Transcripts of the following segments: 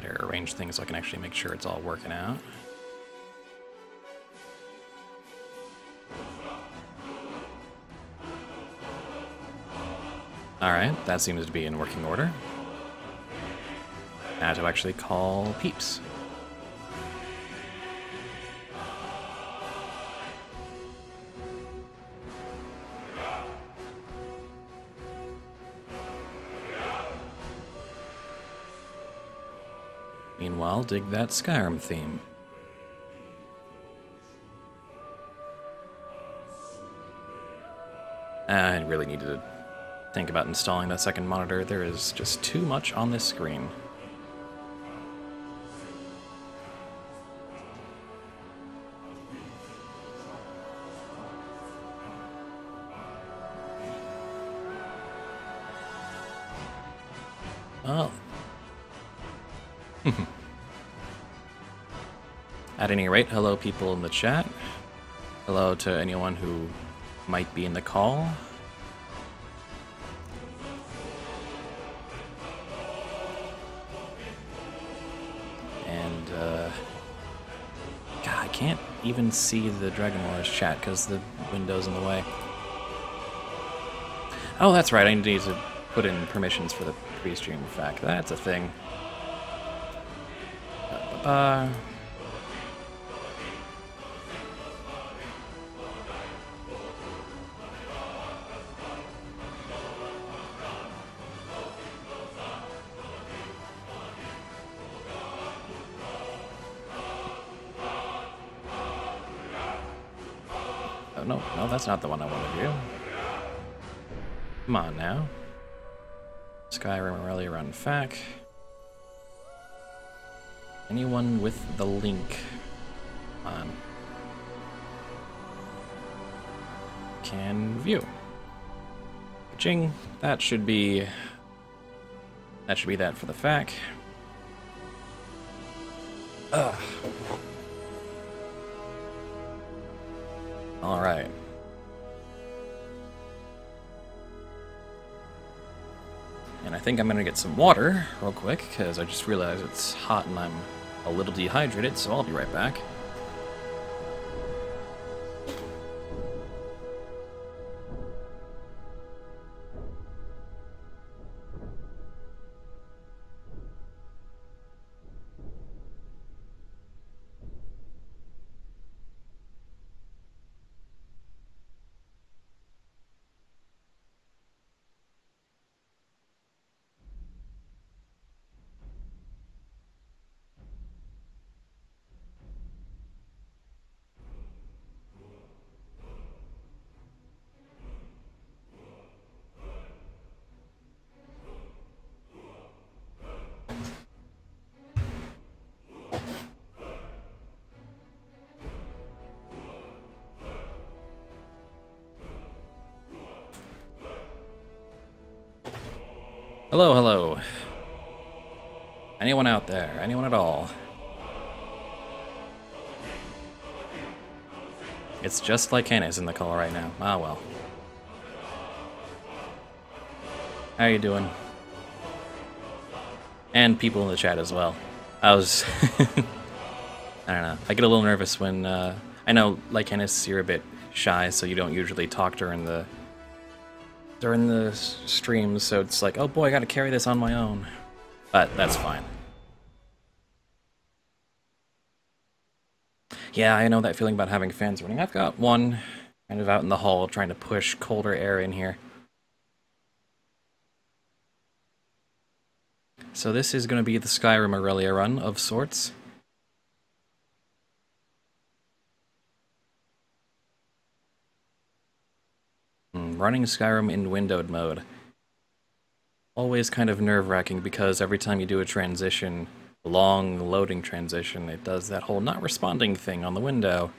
better arrange things so I can actually make sure it's all working out. Alright, that seems to be in working order. Now to actually call peeps. Meanwhile, dig that Skyrim theme. I really needed to think about installing that second monitor. There is just too much on this screen. Well, at any rate, hello people in the chat. Hello to anyone who might be in the call. And, God, I can't even see the Mawlers chat because the window's in the way. Oh, that's right, I need to put in permissions for the pre-stream fact. That's a thing. Oh, no, that's not the one I want to view. Come on now. Skyrim Aurelia run FAQ. Anyone with the link on can view. Ching. That should be that for the FAQ. Ugh. All right. And I think I'm gonna get some water real quick, because I just realized it's hot and I'm a little dehydrated, so I'll be right back. Hello, hello. Anyone out there? Anyone at all? It's just like Hannah's in the call right now. Ah, well. How you doing? And people in the chat as well. I was... I don't know. I get a little nervous when... I know, like Hannah's, you're a bit shy, so you don't usually talk during the streams, so it's like, oh boy, I gotta carry this on my own. But that's fine. Yeah, I know that feeling about having fans running. I've got one kind of out in the hall trying to push colder air in here. So this is going to be the Skyrim Aurelia run of sorts. Running Skyrim in windowed mode. Always kind of nerve-wracking because every time you do a transition, a long loading transition, it does that whole not responding thing on the window.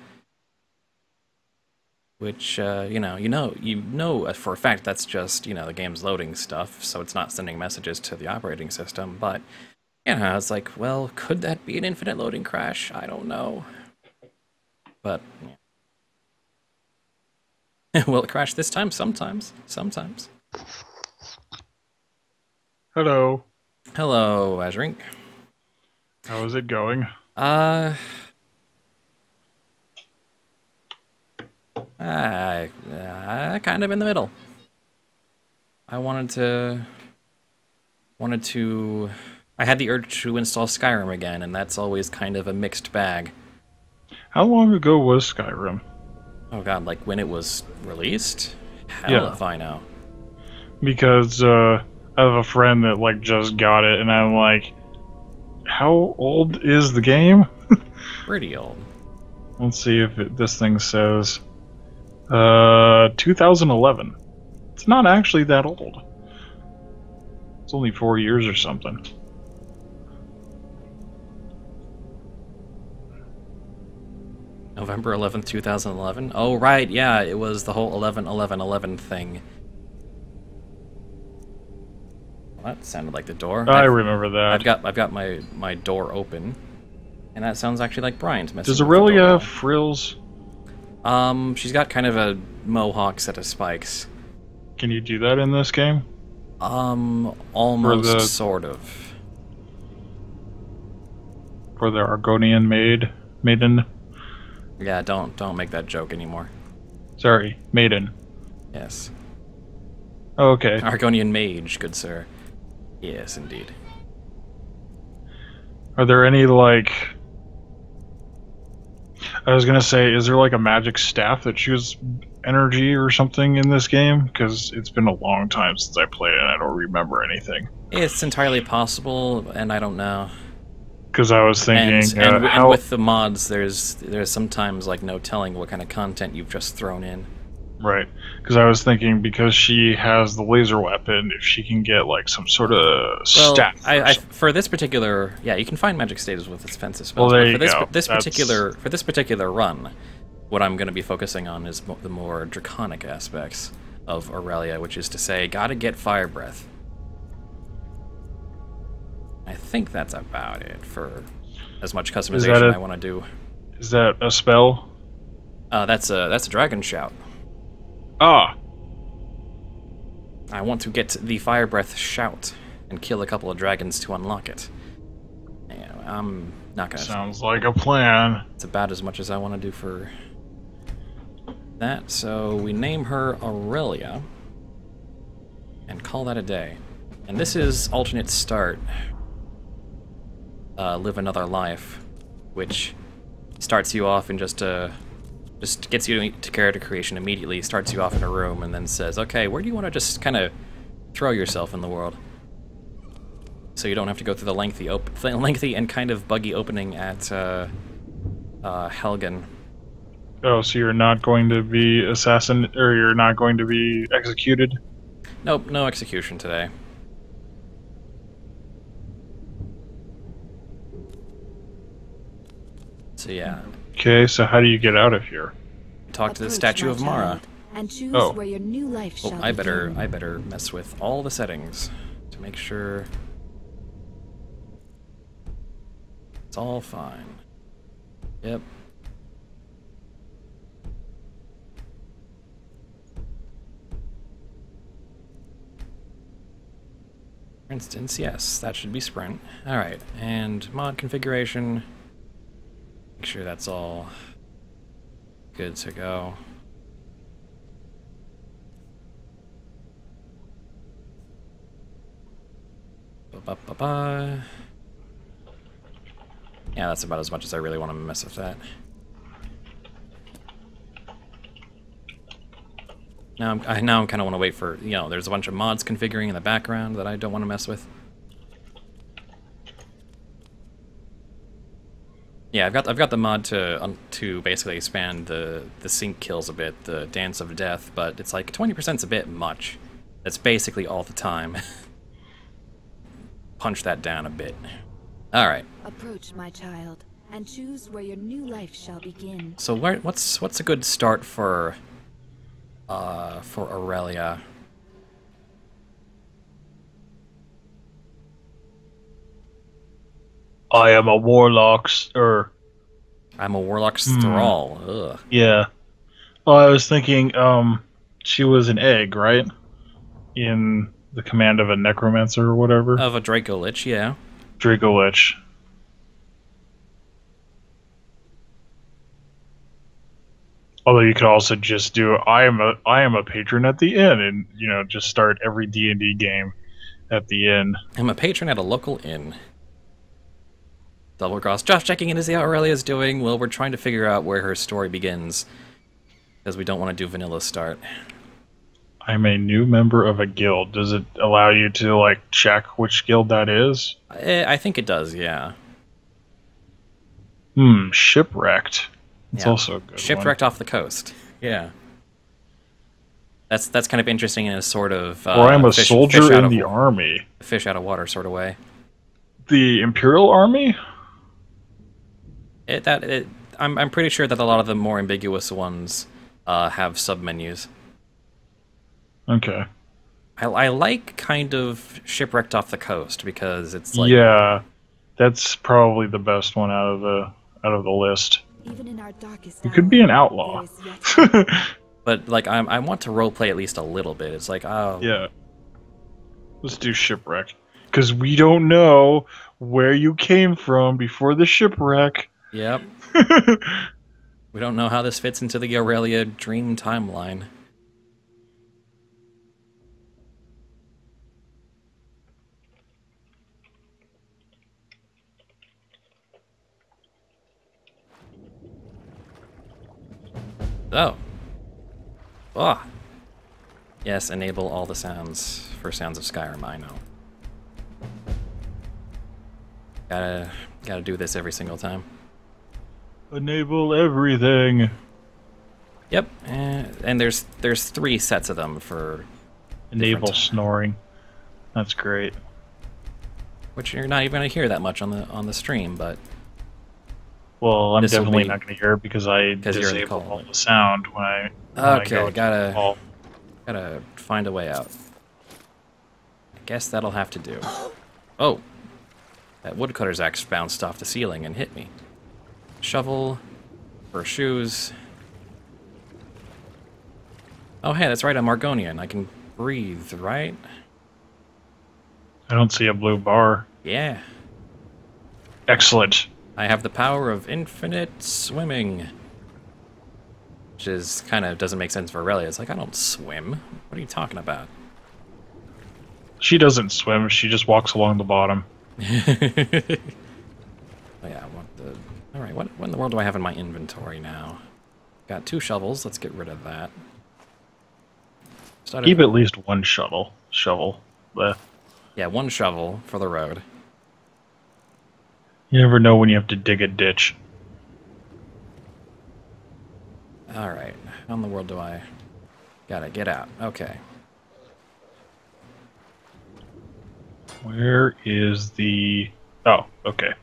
Which, you know for a fact that's just, the game's loading stuff, so it's not sending messages to the operating system, but, it's like, well, could that be an infinite loading crash? I don't know. But, yeah. Will it crash this time? Sometimes. Sometimes. Hello. Hello, Azrink. How is it going? Uh, kind of in the middle. I wanted to. I had the urge to install Skyrim again, and that's always kind of a mixed bag. How long ago was Skyrim? Oh god, like when it was released? Hell Yeah, if I know. because I have a friend that like just got it, and I'm like, how old is the game? Pretty old. Let's see if this thing says 2011. It's not actually that old. It's only 4 years or something. November 11th, 2011. Oh right, yeah, it was the whole 11-11-11 thing. Well, that sounded like the door. I remember I've that. got my door open, and that sounds actually like Brian's messing Does with the Aurelia have doorbell. frills? She's got kind of a mohawk set of spikes. Can you do that in this game? For Almost the sort of. for the Argonian maiden? Yeah, don't make that joke anymore. Sorry, maiden. Yes. Oh, okay. Argonian mage, good sir. Yes, indeed. Are there any like? I was gonna say, is there like a magic staff that shoots energy or something in this game? Because it's been a long time since I played it, and I don't remember anything. It's entirely possible, and I don't know. Because I was thinking, And how with the mods, there's sometimes like no telling what kind of content you've just thrown in. right? Because I was thinking, because she has the laser weapon, if she can get like some sort of Well, staff. for this particular, yeah, you can find magic status with offensive Well, spells. there But you go. for this particular run, what I'm going to be focusing on is the more draconic aspects of Aurelia, which is to say, gotta get fire breath. I think that's about it for as much customization I want to do. Is that a spell? That's a dragon shout. Ah, I want to get the fire breath shout and kill a couple of dragons to unlock it. Yeah, I'm not gonna. sounds like a plan. It's about as much as I want to do for that. So we name her Aurelia and call that a day. And this is alternate start. Live another life, which starts you off in just gets you to character creation immediately. Starts you off in a room and then says, "Okay, where do you want to just kind of throw yourself in the world?" So you don't have to go through the lengthy and kind of buggy opening at Helgen. Oh, so you're not going to be or you're not going to be executed? Nope, no execution today. So yeah, Okay, so how do you get out of here? talk to the Approach, statue my of Mara. child, and choose Oh. where your new life Oh, shall I begin. better mess with all the settings to make sure it's all fine. Yep. For instance, yes, that should be sprint. Alright, and mod configuration. Make sure that's all good to go. Ba-ba-ba-ba. Yeah, that's about as much as I really want to mess with that. Now I'm kind of want to wait for, there's a bunch of mods configuring in the background that I don't want to mess with. Yeah, I've got the mod to basically expand the sync kills a bit, the Dance of Death, but it's like 20%'s a bit much. That's basically all the time. Punch that down a bit. All right. Approach, my child, and choose where your new life shall begin. So what's a good start for Aurelia? I am a warlock, I'm a warlock's thrall. Ugh. yeah. Well, I was thinking, she was an egg, right? In the command of a necromancer or whatever. Of a Draco Lich, yeah. Draco Lich. Although you could also just do I am a patron at the inn, and just start every D&D game at the inn. I'm a patron at a local inn. Double cross. Josh checking in to see how Aurelia's doing. Well, we're trying to figure out where her story begins, because we don't want to do vanilla start. I'm a new member of a guild. Does it allow you to check which guild that is? I think it does, yeah. Shipwrecked. It's Yeah. also a good Shipwrecked off the coast. Yeah. That's kind of interesting in a sort of one. Or I'm a fish soldier out in of, the army. fish out of water sort of way. The Imperial Army? I'm pretty sure that a lot of the more ambiguous ones have submenus. Okay. I like kind of Shipwrecked off the coast because it's like Yeah, that's probably the best one out of the list. Even in our darkest You could be an hour, outlaw. there is yet but like I want to roleplay at least a little bit. It's like, oh Yeah. Let's do shipwreck. Because we don't know where you came from before the shipwreck. yep. We don't know how this fits into the Aurelia dream timeline. Oh. Ah. Yes, enable all the sounds for Sounds of Skyrim, I know. Gotta do this every single time. Enable everything. Yep, and there's 3 sets of them for Enable different- snoring. That's great. which you're not even gonna hear that much on the stream, but Well, I'm This will definitely be- not going to hear it because I 'cause you're in the disable call. all the sound when I okay, go to the call. gotta find a way out. I guess that'll have to do. Oh, that woodcutter's axe bounced off the ceiling and hit me. Shovel for shoes. Oh, hey, that's right. I'm Argonian. I can breathe, right? I don't see a blue bar. Yeah. Excellent. I have the power of infinite swimming. Which is kind of doesn't make sense for Aurelia. It's like, I don't swim. What are you talking about? She doesn't swim. She just walks along the bottom. Oh, yeah, Alright, what in the world do I have in my inventory now? Got 2 shovels. Let's get rid of that. Keep at least one shovel. Yeah, 1 shovel for the road. You never know when you have to dig a ditch. Alright, how in the world do I... Gotta get out. Okay. Where is the... Oh, okay.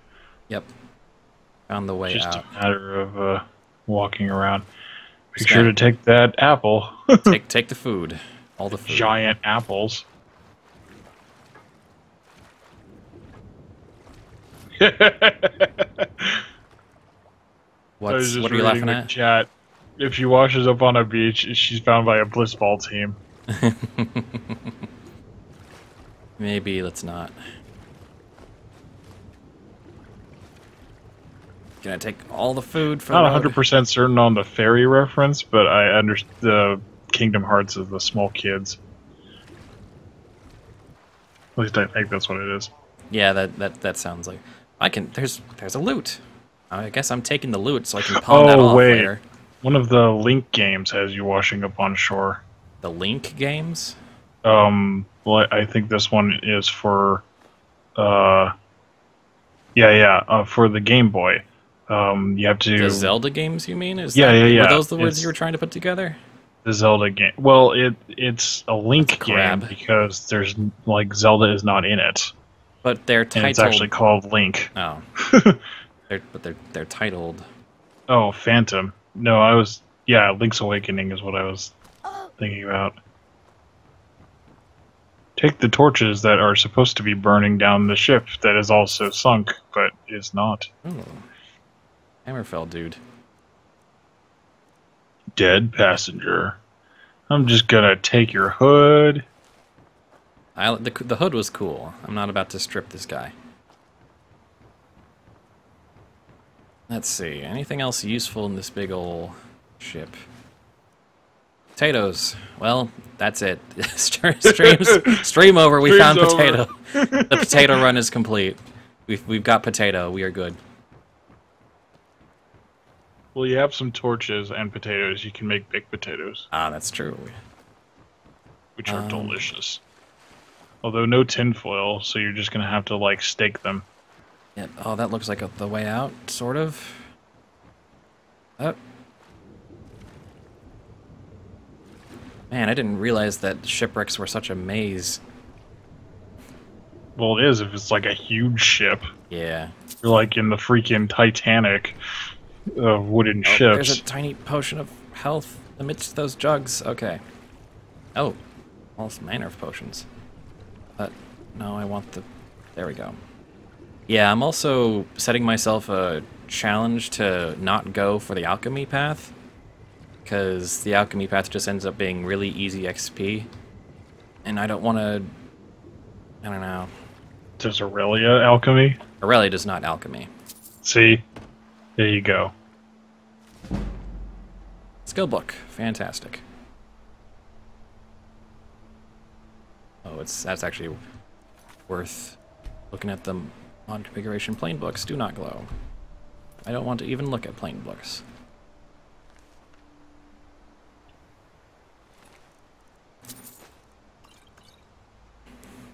Yep. Found the way Just out. a matter of walking around. Make Sky- sure to take that apple. Take the food. All the food. Giant apples. I was just What are you reading laughing the at? Chat. If she washes up on a beach, she's found by a bliss ball team. Maybe let's not. Gonna take all the food for Not the road. 100% certain on the fairy reference, but I understand the Kingdom Hearts is the small kids. At least I think that's what it is. Yeah, that sounds like I can. There's a loot. I guess I'm taking the loot so I can pawn that off wait. later. One of the Link games has you washing up on shore. The Link games. Well, I think this one is for, for the Game Boy. You have to The Zelda games, you mean? Yeah. Were those the words It's- you were trying to put together? the Zelda game. Well, it's a Link That's a game crab. because there's Zelda is not in it, But they're and titled. it's actually called Link. Oh. They're titled. Oh, Phantom. No, Link's Awakening is what I was thinking about. Take the torches that are supposed to be burning down the ship that is also sunk, but is not. Oh. Hammerfell, dude. Dead passenger. I'm just gonna take your hood. The hood was cool. I'm not about to strip this guy. Let's see. Anything else useful in this big ol' Ship. Potatoes. Well, that's it. Stream over. We found Stream's potato. The potato run is complete. We've got potato. We are good. Well, you have some torches and potatoes. You can make baked potatoes, Ah, that's true. which are delicious. Although no tinfoil, so you're just gonna have to like stake them. Yeah. Oh, that looks like the way out, sort of. Oh. Man, I didn't realize that shipwrecks were such a maze. Well, it is if it's like a huge ship. Yeah. You're like in the freaking Titanic of wooden Oh, ships. there's a tiny potion of health amidst those jugs. Okay. Oh, all manner of potions. But no, I want the... There we go. Yeah, I'm also setting myself a challenge to not go for the alchemy path, because the alchemy path just ends up being really easy XP, and I don't want to... I don't know. Does Aurelia alchemy? Aurelia does not alchemy. See? There you go. Skill book. Fantastic. Oh, that's actually worth looking at the mod configuration. Plain books do not glow. I don't want to even look at plain books.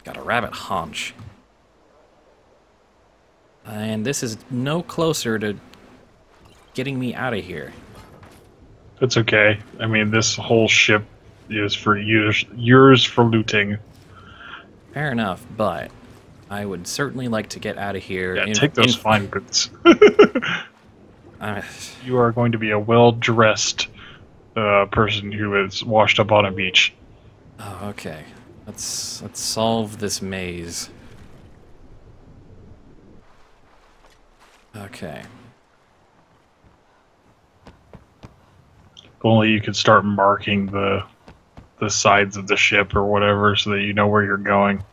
Got a rabbit haunch. And this is no closer to getting me out of here. It's okay. I mean, this whole ship is for yours for looting. Fair enough, but I would certainly like to get out of here. Yeah, take those fine goods. Uh, You are going to be a well-dressed person who is washed up on a beach. oh, okay. Let's solve this maze. Okay. If only you could start marking the sides of the ship or whatever, so that you know where you're going.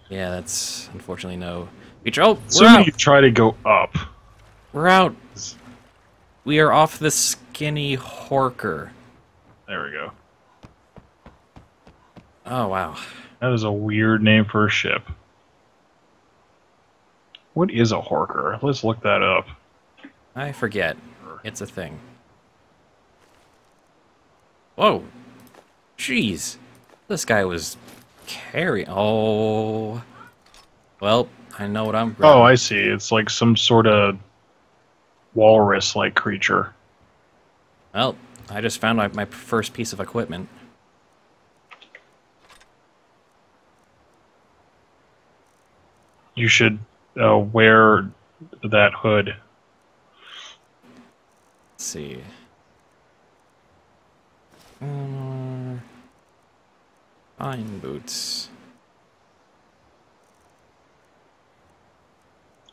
Yeah, that's unfortunately no feature. Oh, we're Assuming out. you try to go up. We're out. We are off the skinny horker. There we go. Oh, wow. That is a weird name for a ship. What is a horker? Let's look that up. I forget. It's a thing. Whoa. Jeez. This guy was carrying... Oh. Well, I know what I'm... Oh, I see. It's like some sort of walrus-like creature. Well, I just found my first piece of equipment. You should wear that hood. Let's see. Fine boots.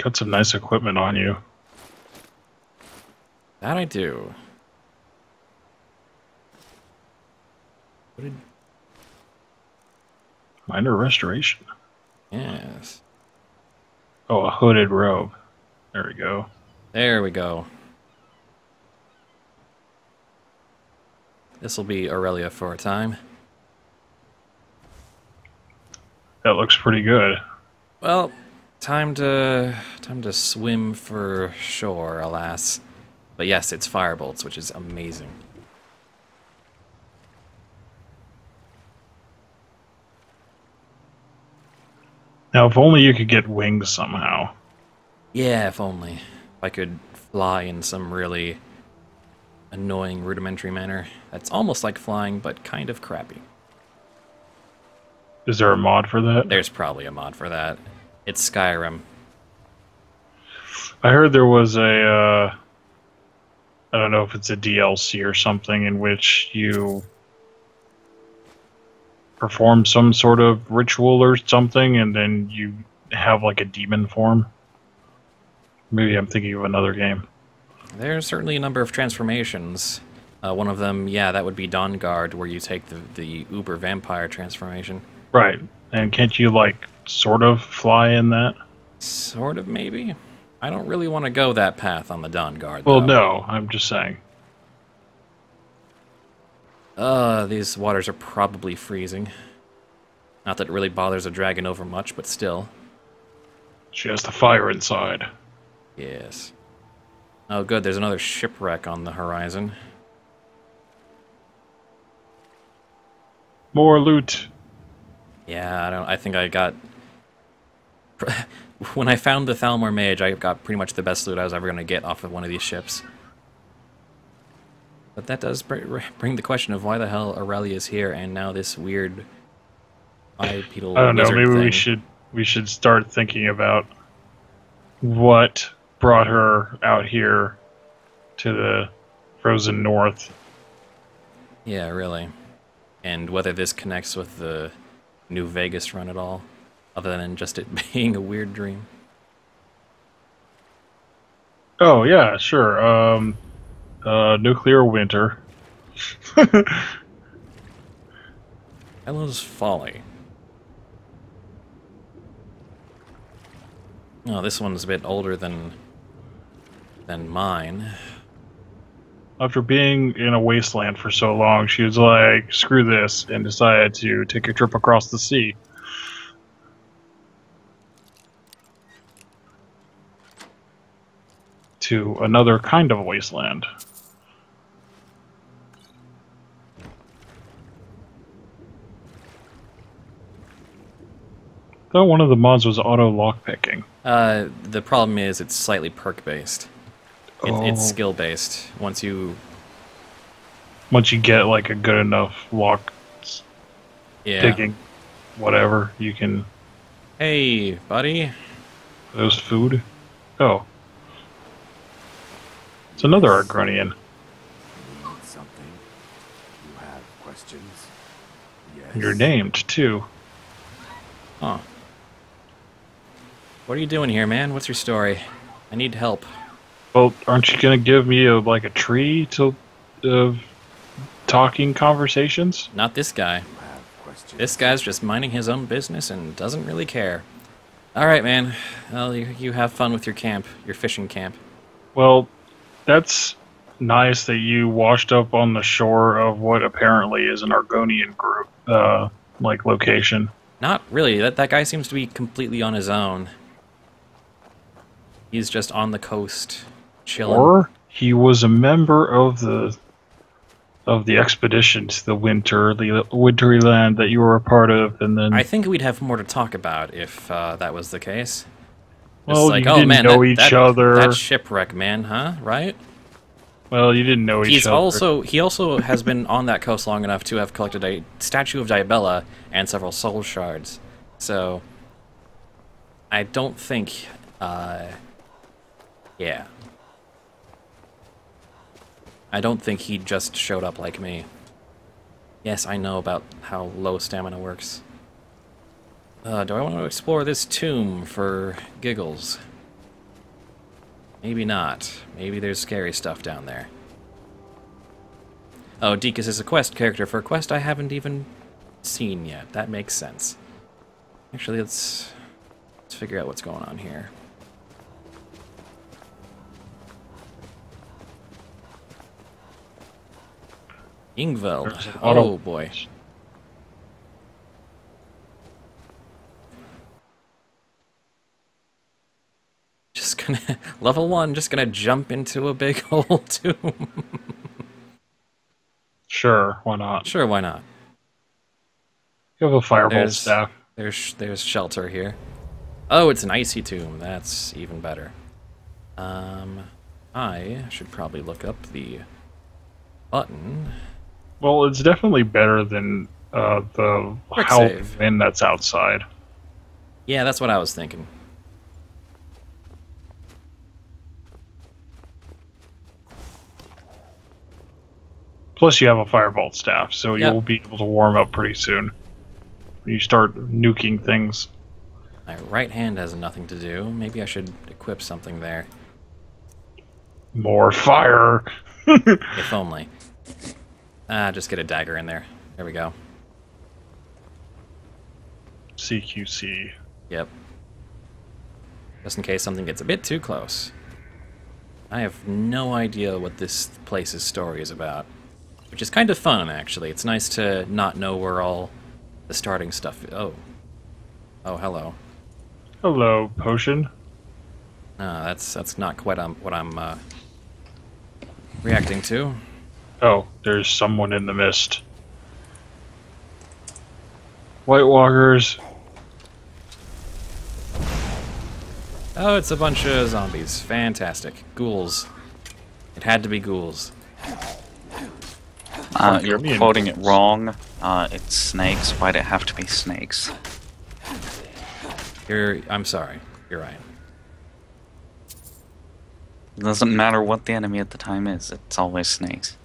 Got some nice equipment on you. That I do. What did... Minor restoration. Yes. Oh, a hooded robe. There we go. There we go. This'll be Aurelia for a time. That looks pretty good. Well, time to swim for shore, alas. But yes, it's firebolts, which is amazing. Now, if only you could get wings somehow. Yeah, if only. If I could fly in some really annoying rudimentary manner. That's almost like flying, but kind of crappy. Is there a mod for that? There's probably a mod for that. It's Skyrim. I heard there was a, I don't know if it's a DLC or something in which you perform some sort of ritual or something, and then you have like a demon form. Maybe I'm thinking of another game. There's certainly a number of transformations. One of them, yeah, that would be Dawnguard, where you take the uber vampire transformation. Right. And can't you, like, sort of fly in that? Sort of, maybe? I don't really want to go that path on the Dawnguard, Well, though. no, I'm just saying. These waters are probably freezing. Not that it really bothers a dragon over much, but still. She has the fire inside. Yes. Oh, good. There's another shipwreck on the horizon. More loot. Yeah, I think I got... When I found the Thalmor Mage, I got pretty much the best loot I was ever going to get off of one of these ships. But that does bring the question of why the hell Aurelia is here, and now this weird bipedal I don't know. lizard Maybe thing. we should start thinking about what brought her out here to the frozen north. Yeah, really. And whether this connects with the New Vegas run at all, other than just it being a weird dream. Oh yeah, sure. Nuclear winter. Ella's Folly. Oh, this one's a bit older than mine. After being in a wasteland for so long, she was like, screw this, and decided to take a trip across the sea. To another kind of wasteland. Thought one of the mods was auto lockpicking. The problem is it's slightly perk-based. It's Oh. skill-based. Once you Get like a good enough lock Yeah. picking, whatever, you can. Hey, buddy. Those food. Oh. It's another Argrunian. You need something? You have questions? Yes. You're named, too. Huh. What are you doing here, man? What's your story? I need help. Well, aren't you gonna give me a tree to talking conversations? Not this guy. You have questions? This guy's just minding his own business and doesn't really care. Alright, man. Well, you have fun with your camp, your fishing camp. Well, that's nice that you washed up on the shore of what apparently is an Argonian group, location. Not really. That guy seems to be completely on his own. He's just on the coast, chilling. Or he was a member of the expedition to the wintry land that you were a part of, and then I think we'd have more to talk about if that was the case. well, Just you didn't know each other. That shipwreck, man, huh? Right? Well, you didn't know each other. He also has been on that coast long enough to have collected a statue of Diabella and several soul shards. So I don't think yeah. I don't think he just showed up like me. Yes, I know about how low stamina works. Do I want to explore this tomb for giggles? Maybe not. Maybe there's scary stuff down there. Oh, Deakus is a quest character for a quest I haven't even seen yet. That makes sense. Actually, let's figure out what's going on here. Ingveld. There's a lot of- Oh boy. Just gonna level 1. Just gonna jump into a big old tomb. Sure, why not? Sure, why not? You have a firebolt There's- staff. There's shelter here. Oh, it's an icy tomb. That's even better. I should probably look up the button. Well, it's definitely better than the Quick howling save. wind that's outside. Yeah, that's what I was thinking. Plus, you have a firebolt staff, so Yep. you'll be able to warm up pretty soon. When you start nuking things. My right hand has nothing to do. Maybe I should equip something there. More fire! If only. Just get a dagger in there. There we go. CQC. Yep. Just in case something gets a bit too close. I have no idea what this place's story is about. which is kind of fun, actually. It's nice to not know where all the starting stuff... Oh, hello. Hello, potion. That's not quite what I'm reacting to. Oh, there's someone in the mist. White Walkers. Oh, it's a bunch of zombies. Fantastic. Ghouls. It had to be ghouls. You're quoting it wrong. It's snakes. Why'd it have to be snakes? I'm sorry. You're right. It doesn't matter what the enemy at the time is. It's always snakes.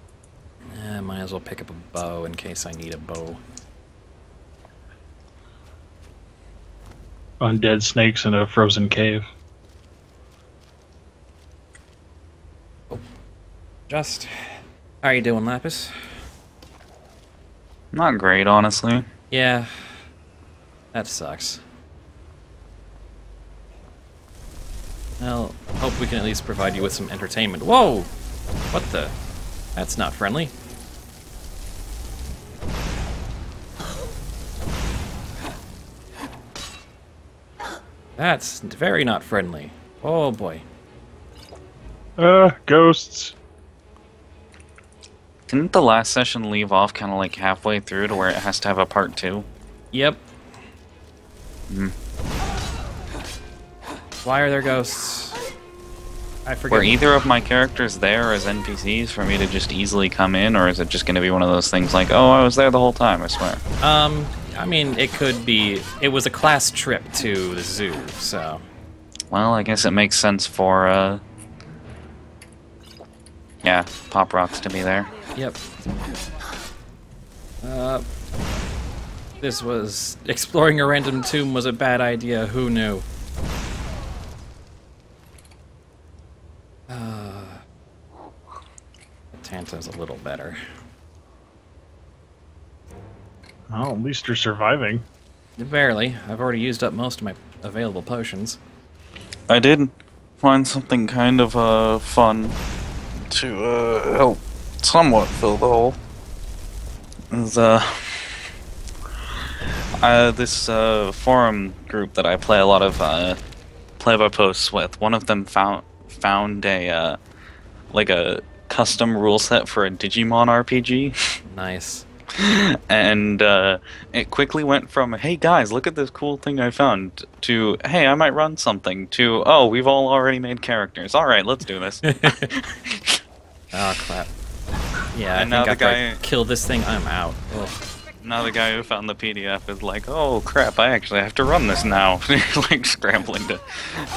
Might as well pick up a bow in case I need a bow. Undead snakes in a frozen cave. Just... How are you doing, Lapis? Not great, honestly. Yeah. That sucks. Well, hope we can at least provide you with some entertainment. Whoa! What the? That's not friendly. That's very not friendly. Oh boy. Ghosts. Didn't the last session leave off kind of like halfway through to where it has to have a part 2? Yep. Hmm. Why are there ghosts? I forget. Were either of my characters there as NPCs for me to just easily come in, or is it just going to be one of those things like, oh, I was there the whole time, I swear? I mean, it could be... It was a class trip to the zoo, so... Well, I guess it makes sense for, yeah, Pop Rocks to be there. Yep. This was... Exploring a random tomb was a bad idea, who knew? Tanta's a little better. Well, at least you're surviving. Barely. I've already used up most of my available potions. I did find something kind of, fun to, help somewhat fill the hole. Is, this, forum group that I play a lot of, play-by-posts with, one of them found a, like a custom rule set for a Digimon RPG. Nice. And it quickly went from, hey guys, look at this cool thing I found, to, hey, I might run something, to, oh, we've all already made characters. Alright, let's do this. Oh, crap. Yeah, And I now think the after guy- I kill this thing, I'm out. Ugh. Now the guy who found the PDF is like, oh crap, I actually have to run this now. Like scrambling to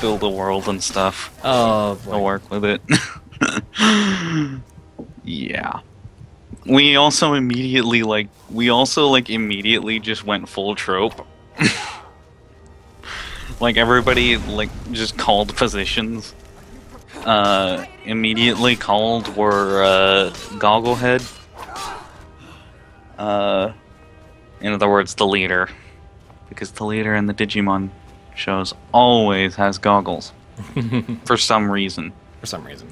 build a world and stuff. Oh, I'll boy. work with it. Yeah. We also immediately immediately just went full trope. Like everybody just called positions. Immediately called were Gogglehead. In other words, the leader. Because the leader in the Digimon shows always has goggles. For some reason. For some reason.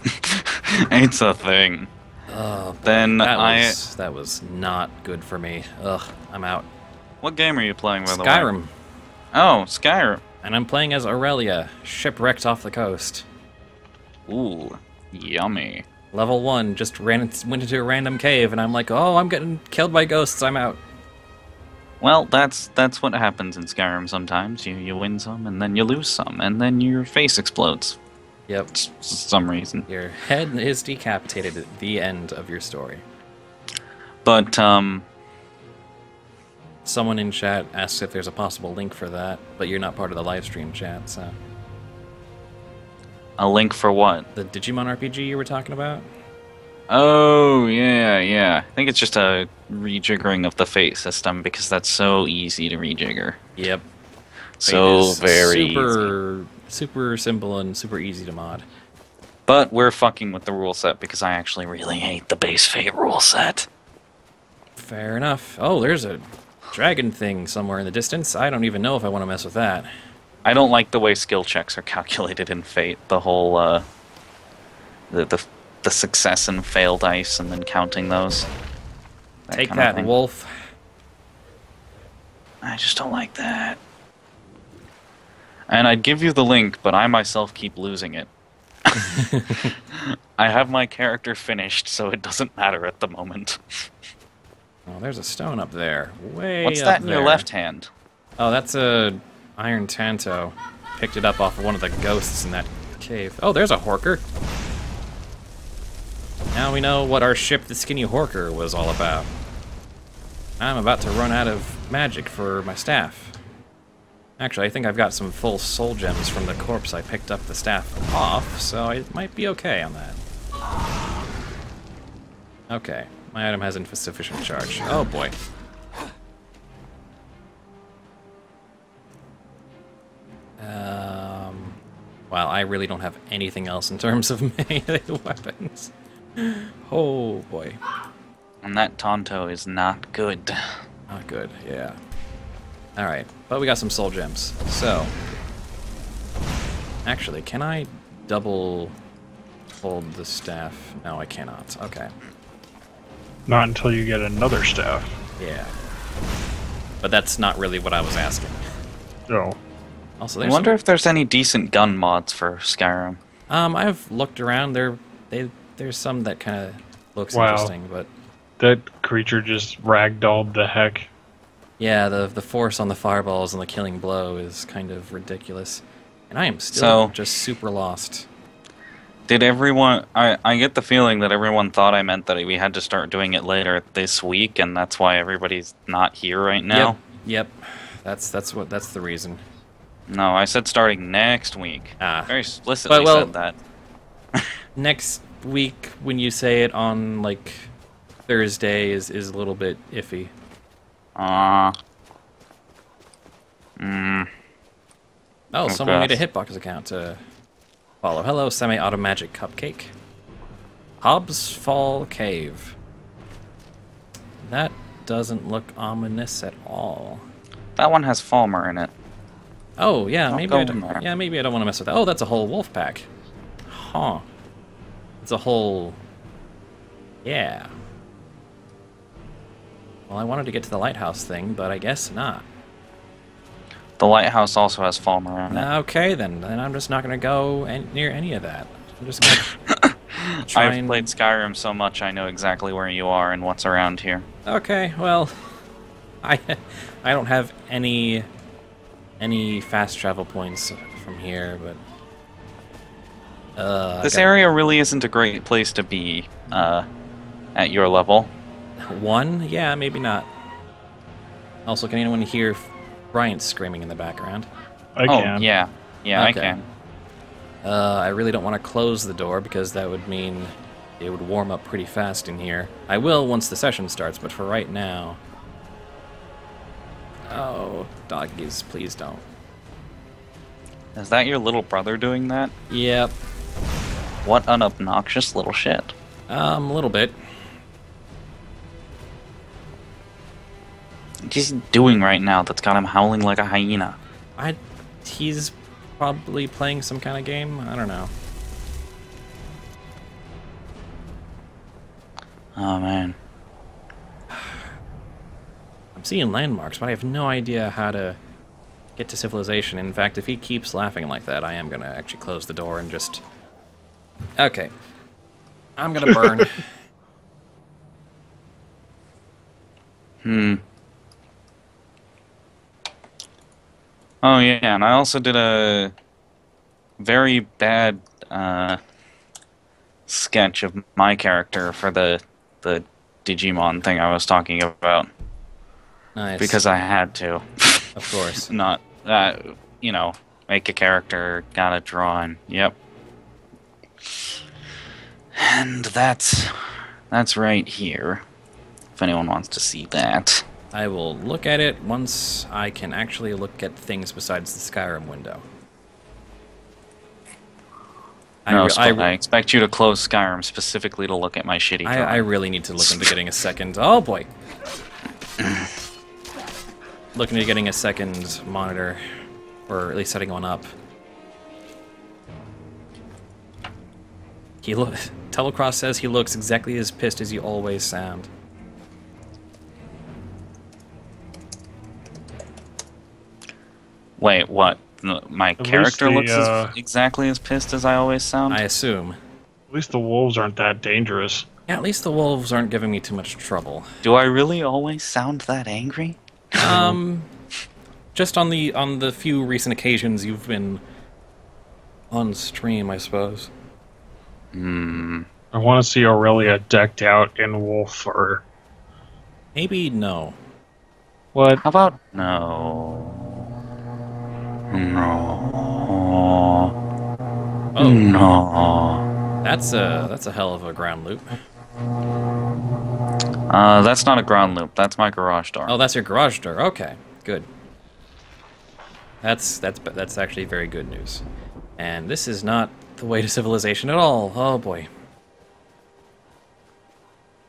It's a thing. Oh, Then that was not good for me. Ugh, I'm out. What game are you playing, by the way? Skyrim. Oh, Skyrim. And I'm playing as Aurelia, shipwrecked off the coast. Ooh, yummy. Level 1, just went into a random cave, and I'm like, oh, I'm getting killed by ghosts, I'm out. Well, that's what happens in Skyrim sometimes. You win some, and then you lose some, and then your face explodes. Yep. For some reason. Your head is decapitated at the end of your story. But, Someone in chat asks if there's a possible link for that, but you're not part of the live stream chat, so... a link for what? The Digimon RPG you were talking about? Oh, yeah. I think it's just a rejiggering of the fate system, because that's so easy to rejigger. Yep. So very easy. Super simple and super easy to mod. But we're fucking with the rule set, because I actually really hate the base Fate rule set. Fair enough. Oh, there's a dragon thing somewhere in the distance. I don't even know if I want to mess with that. I don't like the way skill checks are calculated in Fate. The whole, the success and fail dice and then counting those. Take kind of that, thing. wolf. I just don't like that. And I'd give you the link, but I myself keep losing it. I have my character finished, so it doesn't matter at the moment. Oh, there's a stone up there. Way What's up that in there. your left hand? Oh, that's a iron tanto. Picked it up off of one of the ghosts in that cave. Oh, there's a horker. Now we know what our ship, the Skinny Horker, was all about. I'm about to run out of magic for my staff. Actually, I think I've got some full soul gems from the corpse I picked up the staff off, so I might be okay on that. Okay, my item has insufficient charge. Oh boy. Well, I really don't have anything else in terms of melee weapons. Oh boy. And that Tonto is not good. Not good, yeah. Alright, but we got some soul gems. So, actually, can I double hold the staff? No, I cannot. Okay. Not until you get another staff. Yeah. But that's not really what I was asking. Oh. Also, I there's wonder if there's any decent gun mods for Skyrim. I've looked around. There's some that kind of looks Wow. interesting, but That creature just ragdolled the heck. yeah, the force on the fireballs and the killing blow is kind of ridiculous. And I am still So- just super lost. Did everyone... I get the feeling that everyone thought I meant that we had to start doing it later this week, and that's why everybody's not here right now? Yep. That's the reason. No, I said starting next week. Ah. Very explicitly But, well- said that. Next week, when you say it on, like, Thursday, is a little bit iffy. Uh... Oh, someone gosh. made a Hitbox account to follow. Hello, semi-automagic cupcake. Hobbs Fall Cave. That doesn't look ominous at all. That one has Falmer in it. Oh, yeah, I'll maybe go I in don't, there. yeah, maybe I don't want to mess with that. Oh, that's a whole wolf pack. Huh. It's a whole... Yeah. Well, I wanted to get to the lighthouse thing, but I guess not. The lighthouse also has Falmer in it. Okay, then I'm just not going to go near any of that. I'm just going to try I've and... played Skyrim so much I know exactly where you are and what's around here. Okay, well, I don't have any fast travel points from here, but This area really isn't a great place to be at your level. one, yeah, maybe not. Also, can anyone hear Bryant screaming in the background? I Oh, can. yeah. Yeah, Okay. I can. I really don't want to close the door because that would mean it would warm up pretty fast in here. I will once the session starts, but for right now... Oh, doggies, please don't. Is that your little brother doing that? Yep, What an obnoxious little shit. a little bit. What's he doing right now that's got him howling like a hyena? He's probably playing some kind of game. I don't know. Oh, man. I'm seeing landmarks, but I have no idea how to get to civilization. In fact, if he keeps laughing like that, I am going to actually close the door and just... Okay. I'm going to burn. Oh, yeah, and I also did a very bad sketch of my character for the Digimon thing I was talking about. Nice. Because I had to. Of course. Not, make a character, gotta draw him. Yep. And that's right here. If anyone wants to see that. I will look at it once I can actually look at things besides the Skyrim window. No, I expect you to close Skyrim specifically to look at my shitty drawing. I really need to look into getting a second... Oh, boy. Looking into getting a second monitor, or at least setting one up. Hmm. Telecross says he looks exactly as pissed as you always sound. Wait, what? My At character least looks the, exactly as pissed as I always sound? I assume. At least the wolves aren't that dangerous. Yeah, at least the wolves aren't giving me too much trouble. Do I really always sound that angry? Just on the few recent occasions you've been on stream, I suppose. Hmm. I want to see Aurelia decked out in wolf fur. Maybe no. What? How about no? No. Oh, No. that's a hell of a ground loop. That's not a ground loop. That's my garage door. Oh, that's your garage door. Okay, good. That's actually very good news. And this is not the way to civilization at all. Oh boy.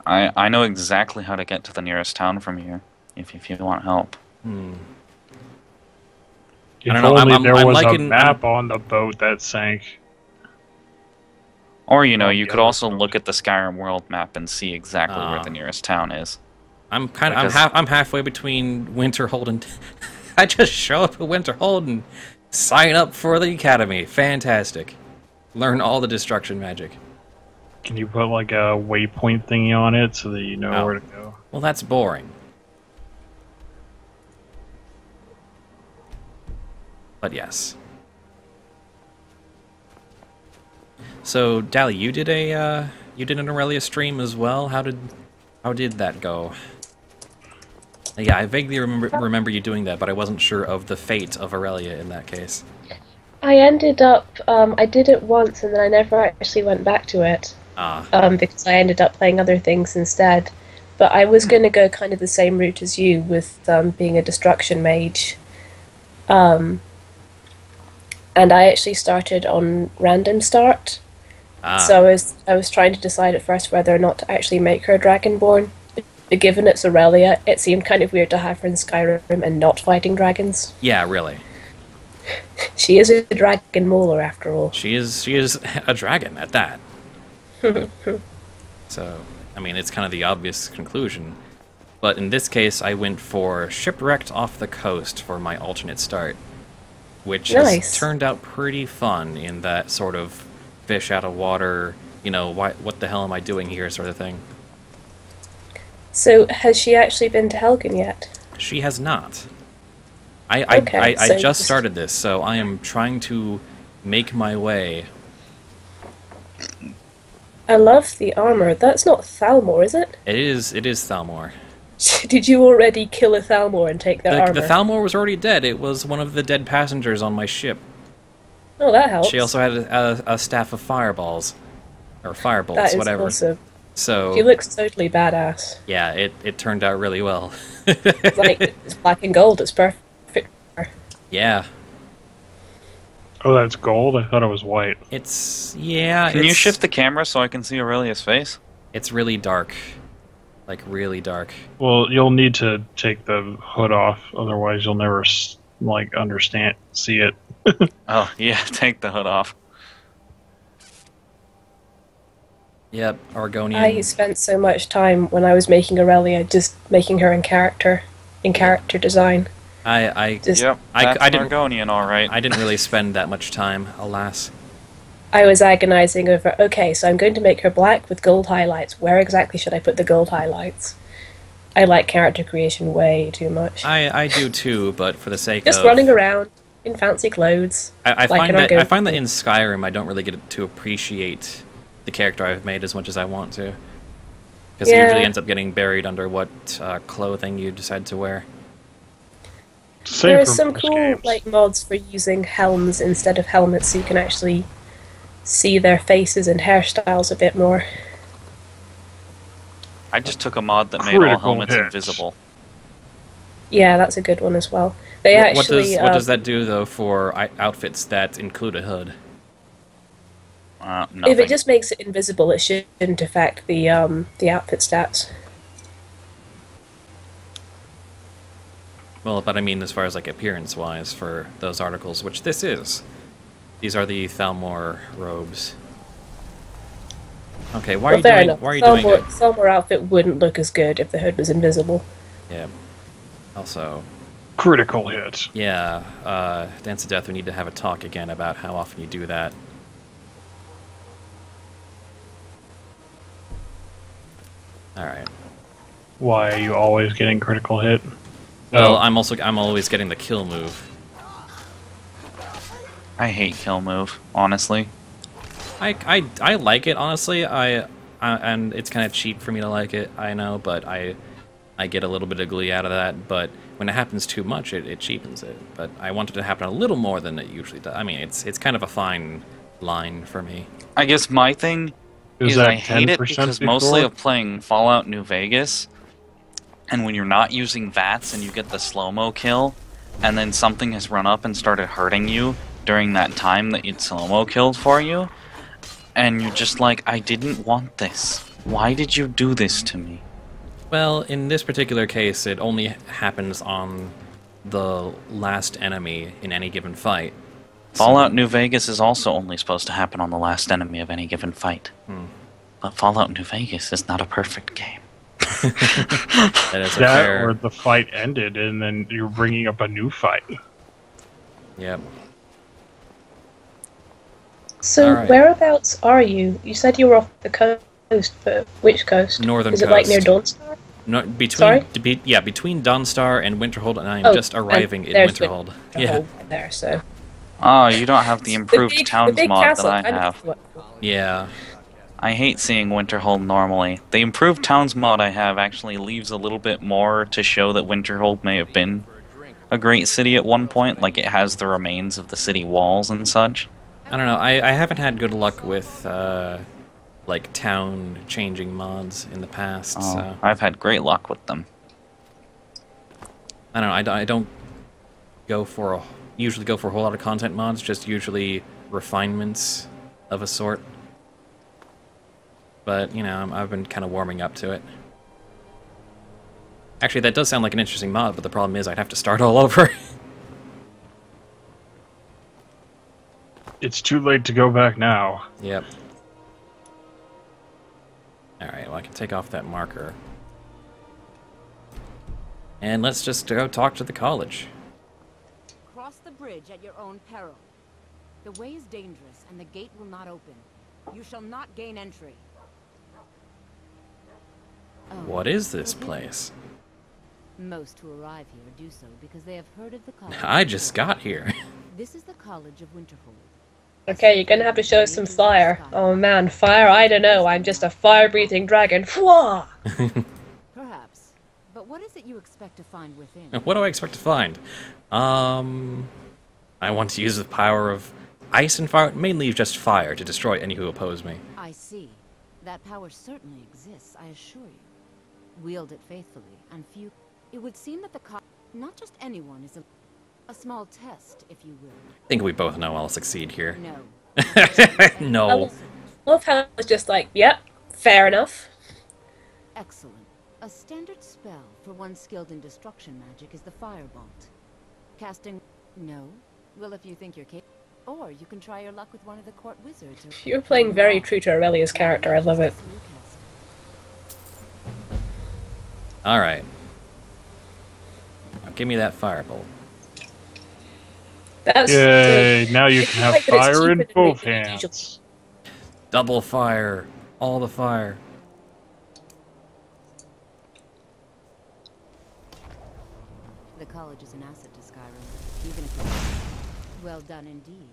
I know exactly how to get to the nearest town from here. If you want help. If I don't know, only I'm there was a liking- map on the boat that sank. Or you know, On you the could other also boat. look at the Skyrim world map and see exactly where the nearest town is. I'm Because- halfway between Winterhold and I just show up at Winterhold and sign up for the academy. Fantastic. Learn all the destruction magic. Can you put like a waypoint thingy on it so that you know Oh. where to go? Well, that's boring. But yes. So, Dally, you did an Aurelia stream as well. How did that go? Yeah, I vaguely remember you doing that, but I wasn't sure of the fate of Aurelia in that case. I ended up, I did it once and then I never actually went back to it. Because I ended up playing other things instead. But I was going to go kind of the same route as you with being a destruction mage. And I actually started on random start. So I was trying to decide at first whether or not to actually make her a dragonborn. But given it's Aurelia, it seemed kind of weird to have her in Skyrim and not fighting dragons. Yeah, really. She is a dragon mauler after all. She is a dragon at that. So, I mean, it's kind of the obvious conclusion. But in this case, I went for Shipwrecked off the coast for my alternate start. Which has turned out pretty fun in that sort of fish out of water, you know, what the hell am I doing here sort of thing. So, has she actually been to Helgen yet? She has not. I so just started this, so I am trying to make my way. I love the armor. That's not Thalmor, is it? It is Thalmor. Did you already kill a Thalmor and take their armor? The Thalmor was already dead. It was one of the dead passengers on my ship. Oh, that helps. She also had a staff of fireballs. Or firebolts, that is whatever. Awesome. So She looks totally badass. yeah, it turned out really well. It's like, it's black and gold, it's perfect. Yeah. Oh, that's gold? I thought it was white. Can you shift the camera so I can see Aurelia's face? It's really dark. Like, really dark. Well, you'll need to take the hood off, otherwise you'll never, like, see it. Oh, yeah, take the hood off. Yep, Argonian. I spent so much time when I was making Aurelia just making her in character design. I Just, Yep, I that's didn't- Argonian, alright. I didn't really spend that much time, alas. I was agonizing over, okay, so I'm going to make her black with gold highlights. Where exactly should I put the gold highlights? I like character creation way too much. I do too, but for the sake Just of running around in fancy clothes. I like find an that I Argonian. find that in Skyrim I don't really get to appreciate the character I've made as much as I want to. Because it Yeah. usually ends up getting buried under what clothing you decide to wear. Same There are for some most cool games. like mods for using helms instead of helmets, so you can actually see their faces and hairstyles a bit more. I just took a mod that made all Critical helmets hits. invisible. Yeah, that's a good one as well. They What actually what does that do though for outfits that include a hood? Nothing. if it just makes it invisible, it shouldn't affect the outfit stats. Well, but I mean as far as like appearance-wise for those articles, which this is. These are the Thalmor robes. Okay, why are you fair doing? enough. Why are you doing Thalmor outfit wouldn't look as good if the hood was invisible. Yeah. Also, Critical hit. Yeah, Dance of Death, we need to have a talk again about how often you do that. Alright. Why are you always getting critical hit? Well, Oh. I'm always getting the kill move. I hate kill move, honestly. I like it, honestly. And it's kind of cheap for me to like it, I know, but I get a little bit of glee out of that. But when it happens too much, it cheapens it. But I want it to happen a little more than it usually does. I mean, it's kind of a fine line for me. I guess my thing is I hate it because mostly of playing Fallout New Vegas, and when you're not using VATS and you get the slow-mo kill, and then something has run up and started hurting you during that time that you'd slow-mo killed for you, and you're just like, I didn't want this. Why did you do this to me? Well, in this particular case, it only happens on the last enemy in any given fight. Fallout New Vegas is also only supposed to happen on the last enemy of any given fight. But Fallout New Vegas is not a perfect game. That is a that fair... or the fight ended and then you're bringing up a new fight. Yep. So, Alright. whereabouts are you? You said you were off the coast, but which coast? Northern Is it like near coast. Dawnstar? No, between Sorry? Between Dawnstar and Winterhold, and I'm Oh, just arriving in there's Winterhold. Winterhold there, so. Oh, you don't have the improved the towns big mod castle, that I have. Yeah. I hate seeing Winterhold normally. The improved towns mod I have actually leaves a little bit more to show that Winterhold may have been a great city at one point, like it has the remains of the city walls and such. I don't know. I haven't had good luck with like town changing mods in the past. Oh, So I've had great luck with them. I don't know. I don't usually go for a whole lot of content mods. Just usually refinements of a sort. But you know, I've been kind of warming up to it. Actually, that does sound like an interesting mod, but the problem is I'd have to start all over. It's too late to go back now. Yep. Alright, well I can take off that marker. And let's just go talk to the college. Cross the bridge at your own peril. The way is dangerous, and the gate will not open. You shall not gain entry. Oh, What is this place? most who arrive here do so because they have heard of the college. I just got here. This is the College of Winterhold. Okay, you're gonna have to show us some fire. Oh man, fire? I don't know. I'm just a fire-breathing dragon. Fwah! Perhaps. But what is it you expect to find within? What do I expect to find? I want to use the power of ice and fire, mainly just fire, to destroy any who oppose me. I see. That power certainly exists, I assure you. Wield it faithfully, and few... It would seem that the not just anyone is a small test, if you will. I think we both know I'll succeed here. No. No. Love how it's just like, yep, fair enough. Excellent. A standard spell for one skilled in destruction magic is the Firebolt. Casting... No? Well, if you think you're capable... Or you can try your luck with one of the court wizards. You're playing very true to Aurelia's character. I love it. Alright. Now give me that firebolt. That's Yay, now you can have like that it's fire cheaper in than both making it hands. Double fire. All the fire. The college is an asset to Skyrim, even if it's... Well done indeed.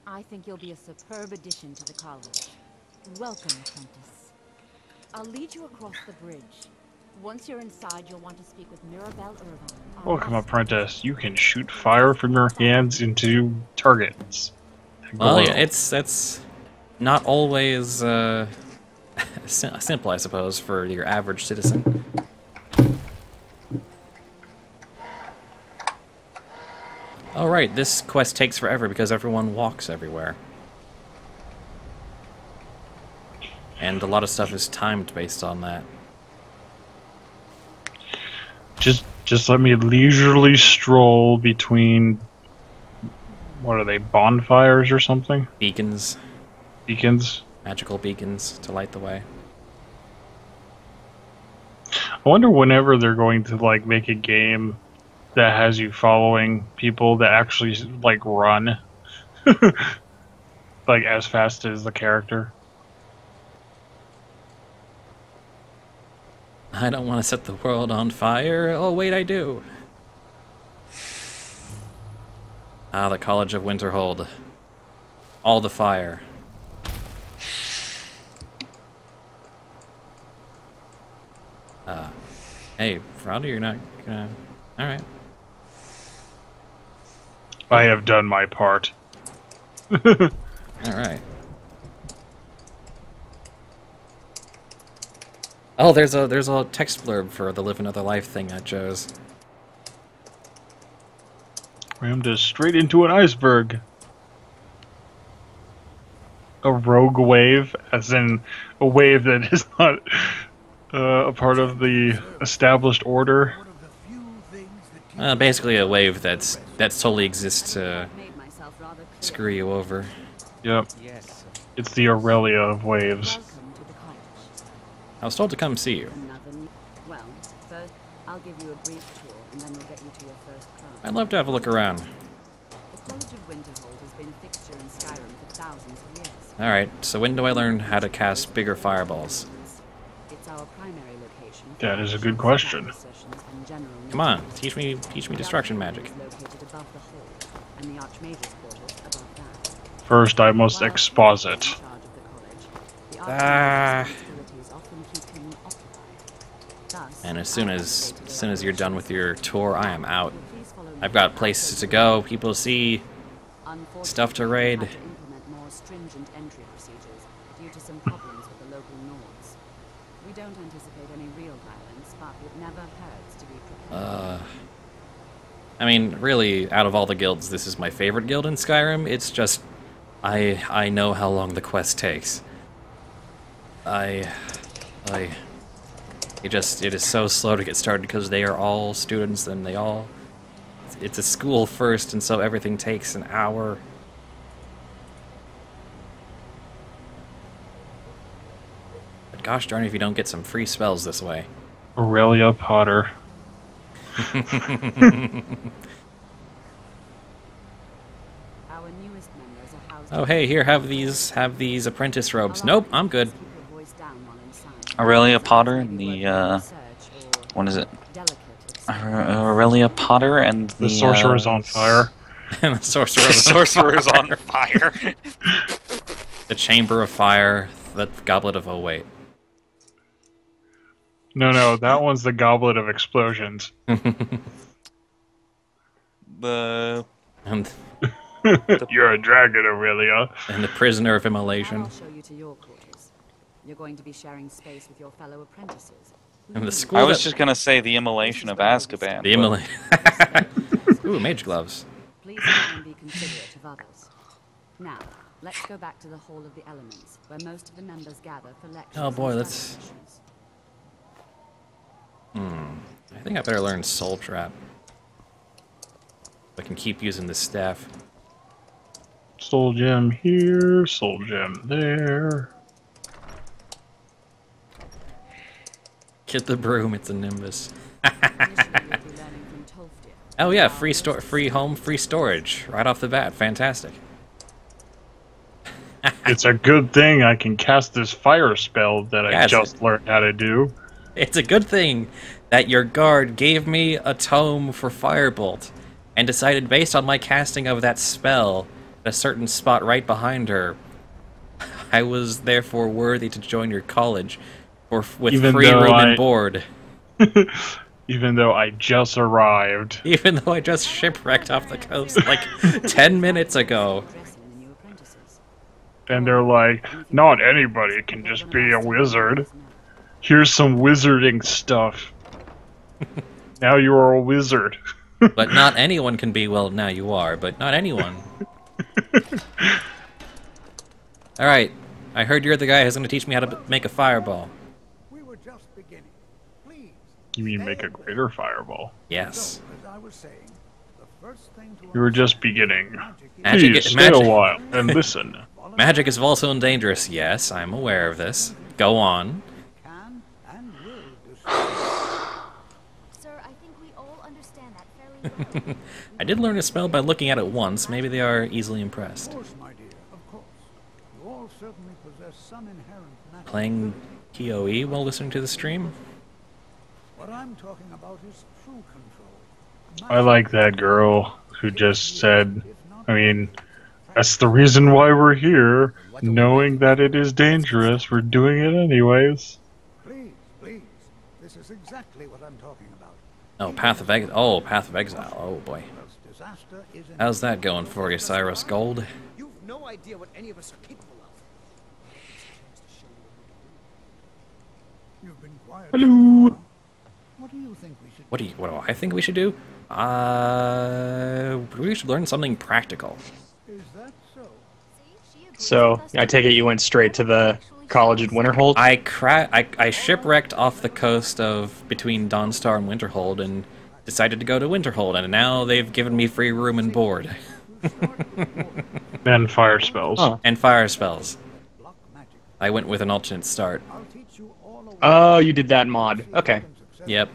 I think you'll be a superb addition to the college. Welcome, Apprentice. I'll lead you across the bridge. Once you're inside, you'll want to speak with Mirabelle Irvine. Welcome, Apprentice. You can shoot fire from your hands into targets. Well, yeah, it's not always simple, I suppose, for your average citizen. Oh right, this quest takes forever because everyone walks everywhere. And a lot of stuff is timed based on that. Just let me leisurely stroll between, what are they, bonfires or something? Beacons. Beacons? Magical beacons to light the way. I wonder whenever they're going to, like, make a game that has you following people that actually like run, like as fast as the character. I don't want to set the world on fire. Oh wait, I do. Ah, the College of Winterhold. All the fire. Hey, Frowdy, you're not gonna... Alright. I have done my part. Alright. Oh, there's a text blurb for the Live Another Life thing I chose. Rammed us straight into an iceberg. A rogue wave, as in a wave that is not a part of the established order. Basically a wave that solely exists to screw you over. Yep. It's the Aurelia of waves. I was told to come see you. Well, first I'll give you a brief tour, and then we'll get you to your first class. I'd love to have a look around. The College of Winterhold has been a fixture in Skyrim for thousands of years. Alright, so when do I learn how to cast bigger fireballs? It's our primary location. That is a good question. Come on, teach me destruction magic. Located above the hall, and the Archmage's quarters above that. First, I must exposit. And as soon as you're done with your tour, I am out. I've got places to go, people to see, stuff to raid. Implement more stringent entry procedures due to some problems with the local Nords. We don't anticipate any real violence, but it never hurts to be prepared. I mean, really, out of all the guilds, this is my favorite guild in Skyrim. It's just, I know how long the quest takes. It is so slow to get started because they are all students and it's a school first, and so everything takes an hour. But gosh darn if you don't get some free spells this way. Aurelia Potter. Our newest members are housed. Oh hey, here, have these apprentice robes. Nope, I'm good. Aurelia Potter and the what is it? Aurelia Potter and The sorcerer's on fire. And the sorcerer. The sorcerer's on fire. The chamber of fire. The goblet of... Oh, wait. No, that one's the goblet of explosions. The... And, You're a dragon, Aurelia. and the prisoner of immolation. I'll show you to your quarters. You're going to be sharing space with your fellow apprentices. And the school I was that- just gonna say the immolation of Azkaban. The but- immolation. Ooh, mage gloves. Please try and be considerate of others. Now, let's go back to the Hall of the Elements, where most of the members gather for lectures. Oh boy, and let's... study sessions. I think I better learn Soul Trap. I can keep using this staff. Soul gem here, soul gem there. Get the broom, it's a Nimbus. Initially, you'll be learning from Tolfdir. Oh yeah, free home, free storage. Right off the bat, fantastic. It's a good thing I can cast this fire spell that I Yes. just learned how to do. It's a good thing that your guard gave me a tome for Firebolt, and decided based on my casting of that spell, at a certain spot right behind her, I was therefore worthy to join your college with Even free though room I- and board. Even though I just arrived. Even though I just shipwrecked off the coast like 10 minutes ago. Dressing the new apprentices. And they're like, not anybody can just be a wizard. Here's some wizarding stuff. Now you are a wizard. But not anyone can be, well, now you are, but not anyone. Alright, I heard you're the guy who's going to teach me how to make a fireball. We were just beginning. Please. You mean make a greater fireball? Yes. So, as I was saying, the first thing to You were just beginning. Magic- Please stay magic- a while and listen. Magic is volatile and dangerous. Yes, I'm aware of this. Go on. can and will destroy. Sir, I think we all understand that fairly I did learn a spell by looking at it once. Maybe they are easily impressed. Of course, my dear, of course. You all certainly possess some inherent magic. Playing PoE while listening to the stream? What I'm talking about is true control. I like that girl who just said, I mean, that's the reason why we're here, knowing that it is dangerous, we're doing it anyways. Please, please. This is exactly what I'm talking about. Oh, Path of Exile. Oh, Path of Exile. Oh boy. Disaster is How's that going for you, Cyrus Gold? You've no idea what any of us are capable of. You've been quiet. Hello. What do you think we should What do I think we should do? We should learn something practical. Is that so? So, I take it you went straight to the college at Winterhold? I shipwrecked off the coast of between Dawnstar and Winterhold and decided to go to Winterhold, and now they've given me free room and board. And fire spells. Oh. And fire spells. Block magic. I went with an alternate start. I'll teach you all a way Oh, you did that mod. Okay. Yep. to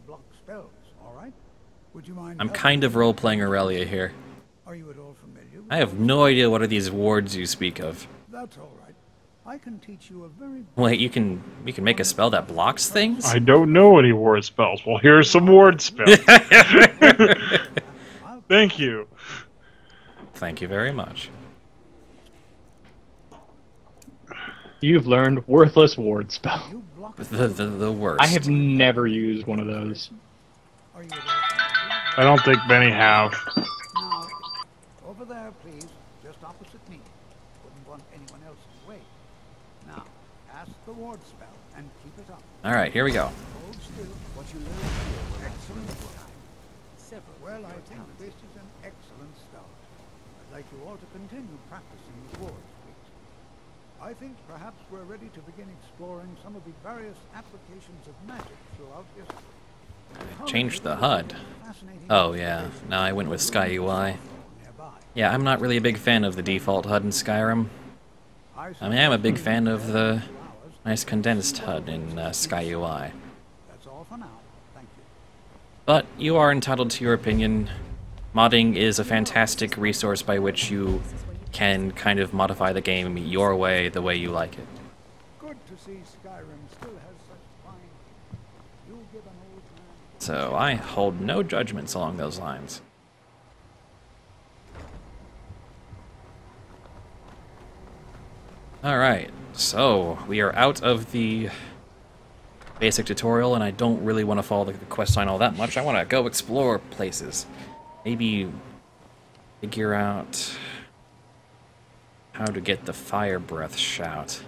block spells, all right? Would you mind I'm helping kind of me? role-playing Aurelia here. Are you at all familiar with I have no idea what are these wards you speak of. That's all right. I can teach you a very Wait, you can make a spell that blocks things? I don't know any ward spells. Well, here's some ward spells. Thank you. Thank you very much. You've learned worthless ward spell. you block. The worst. I have never used one of those. Are you at all familiar? I don't think many have. Now, over there, please, just opposite me. Wouldn't want anyone else in the way. Now, cast the ward spell and keep it up. Alright, here we go. Hold still. What you learn here, excellent work. Well, I think this is an excellent start. I'd like you all to continue practicing the wards, please. I think perhaps we're ready to begin exploring some of the various applications of magic throughout history. Changed the HUD. Oh yeah, now I went with Sky UI. Yeah, I'm not really a big fan of the default HUD in Skyrim. I mean, I'm a big fan of the nice condensed HUD in Sky UI. That's all for now. Thank you. But you are entitled to your opinion. Modding is a fantastic resource by which you can kind of modify the game your way, the way you like it. Good to see Skyrim still has such fine. You give an old man. So I hold no judgments along those lines. Alright, so we are out of the basic tutorial, and I don't really want to follow the quest line all that much. I want to go explore places. Maybe figure out how to get the fire breath shout.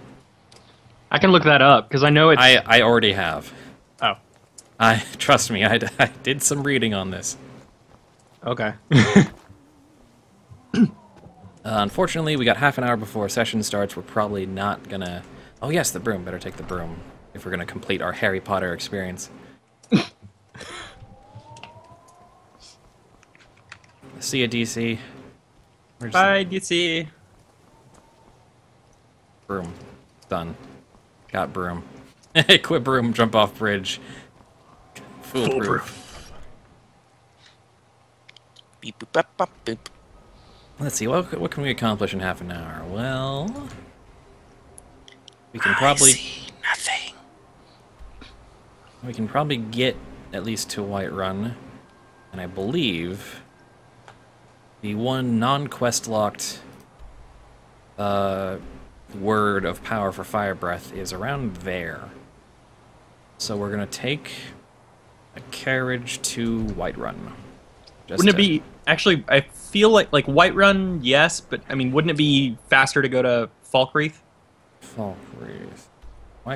I can look that up, because I know it's... I already have. Oh. Trust me, I did some reading on this. Okay. Unfortunately, we got half an hour before session starts. We're probably not gonna... Oh yes, the broom. Better take the broom if we're gonna complete our Harry Potter experience. See ya, DC. Where's Bye, DC. broom? Done. Got broom. Quit broom, jump off bridge. Foolproof. Beep boop bop bop boop. Let's see, what can we accomplish in half an hour? Well... We can probably... I see nothing. We can probably get at least to Whiterun. And I believe... the one non-quest locked... word of power for fire breath is around there. So we're gonna take a carriage to Whiterun. Wouldn't it be... Actually, I feel like Whiterun, yes, but, I mean, wouldn't it be faster to go to Falkreath? Falkreath.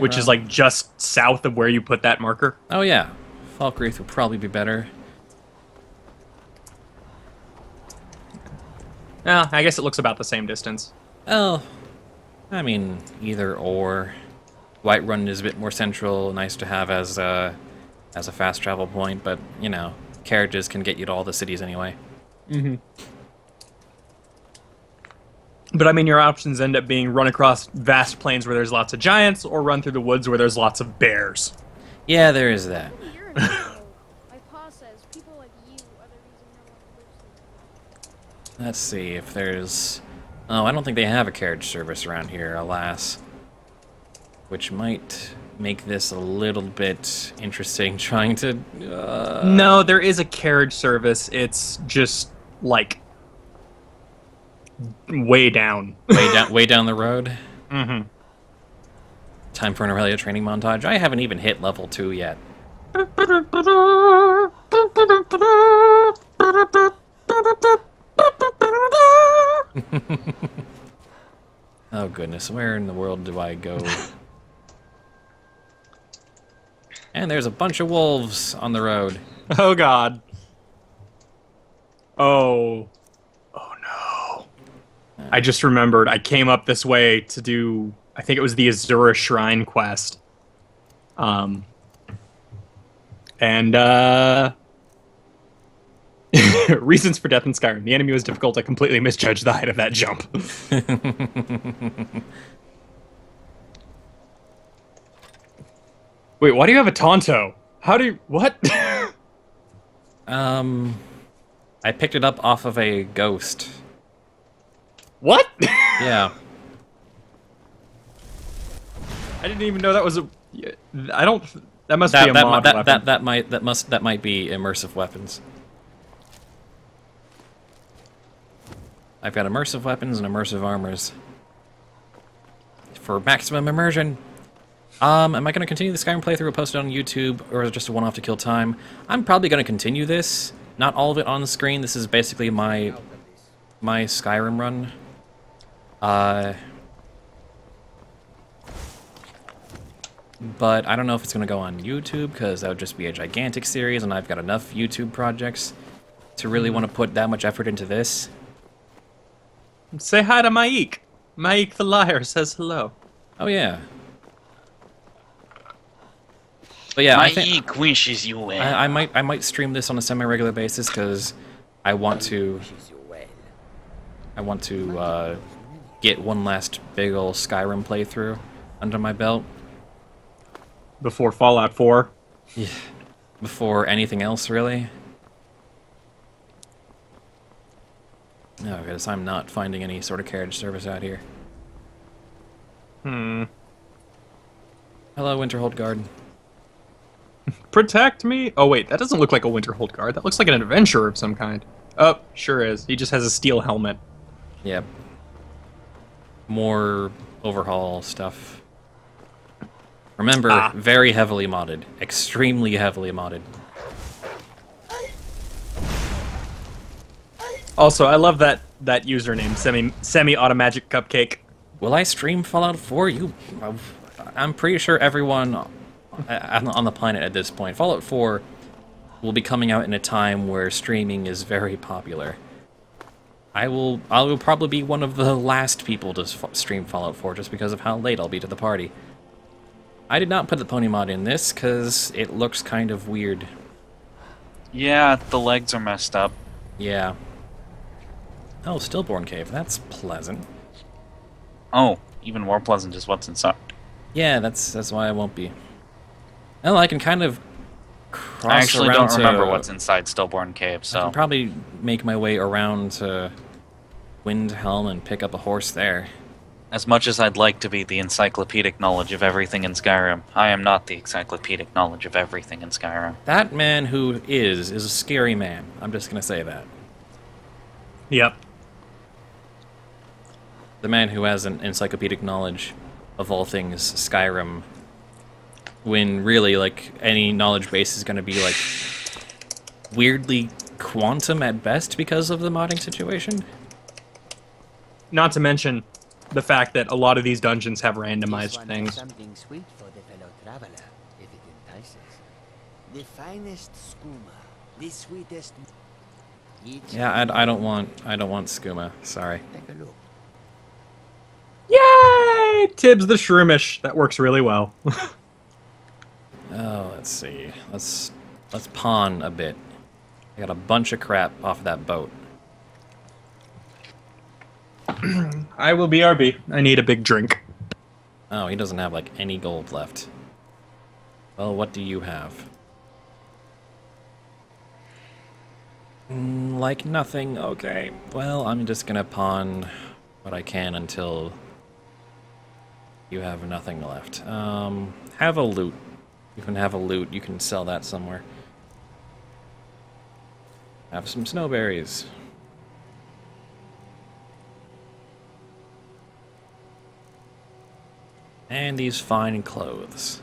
Which is, like, just south of where you put that marker? Oh yeah, Falkreath would probably be better. I guess it looks about the same distance. Oh, I mean, either or. Whiterun is a bit more central, nice to have as a fast travel point, but, you know, carriages can get you to all the cities anyway. Mm-hmm. But I mean, your options end up being run across vast plains where there's lots of giants, or run through the woods where there's lots of bears. Yeah, there is that. My pa says people like you are the Let's see if there's... Oh, I don't think they have a carriage service around here, alas. Which might make this a little bit interesting, trying to... No, there is a carriage service. It's just, like, way down. Way down the road? Mm-hmm. Time for an Aurelia training montage. I haven't even hit level 2 yet. Oh goodness, where in the world do I go? And there's a bunch of wolves on the road. Oh god. Oh. Oh no. I just remembered I came up this way to do, I think it was the Azura Shrine quest. Reasons for death in Skyrim. The enemy was difficult. I completely misjudged the height of that jump. Wait, why do you have a Tonto? How do you... What? I picked it up off of a ghost. What? Yeah. I didn't even know that was a... I don't... That must be a mod weapon. That might be immersive weapons. I've got immersive weapons and immersive armors. For maximum immersion. Am I going to continue the Skyrim playthrough and post it on YouTube, or is it just a one-off to kill time? I'm probably going to continue this. Not all of it on the screen. This is basically my Skyrim run. But I don't know if it's going to go on YouTube, because that would just be a gigantic series, and I've got enough YouTube projects to really want to put that much effort into this. Say hi to Maik. Maik the liar says hello. Oh yeah. But yeah, Maik wishes you well. I might stream this on a semi-regular basis because I want to get one last big ol' Skyrim playthrough under my belt. Before Fallout 4? Yeah. Before anything else, really. No, because I'm not finding any sort of carriage service out here. Hmm. Hello, Winterhold Guard. Protect me? Oh wait, that doesn't look like a Winterhold Guard. That looks like an adventurer of some kind. Oh, sure is. He just has a steel helmet. Yep. More overhaul stuff. Remember, very heavily modded. Extremely heavily modded. Also, I love that username, semi-automagic cupcake. Will I stream Fallout 4? I'm pretty sure everyone on the planet at this point. Fallout 4 will be coming out in a time where streaming is very popular. I will probably be one of the last people to stream Fallout 4 just because of how late I'll be to the party. I did not put the pony mod in this because it looks kind of weird. Yeah, the legs are messed up. Yeah. Oh, Stillborn Cave. That's pleasant. Oh, even more pleasant is what's inside. Yeah, that's why I won't be. Well, I can kind of cross I actually around don't remember what's inside Stillborn Cave, so... I can probably make my way around to Windhelm and pick up a horse there. As much as I'd like to be the encyclopedic knowledge of everything in Skyrim, I am not the encyclopedic knowledge of everything in Skyrim. That man who is a scary man. I'm just gonna say that. Yep. The man who has an encyclopedic knowledge of all things Skyrim, when really, like, any knowledge base is gonna be, like, weirdly quantum at best because of the modding situation. Not to mention the fact that a lot of these dungeons have randomized things. Something sweet for the fellow traveler, if it entices. The finest skooma, the sweetest. Yeah, I don't want skooma. Sorry. Take a look. Yay! Tibbs the Shroomish. That works really well. Oh, let's see. Let's pawn a bit. I got a bunch of crap off of that boat. I will BRB. I need a big drink. Oh, he doesn't have, like, any gold left. Well, what do you have? Like nothing. Okay. Well, I'm just gonna pawn what I can until you have nothing left. Have a loot. You can have a loot. You can sell that somewhere. Have some snowberries. And these fine clothes.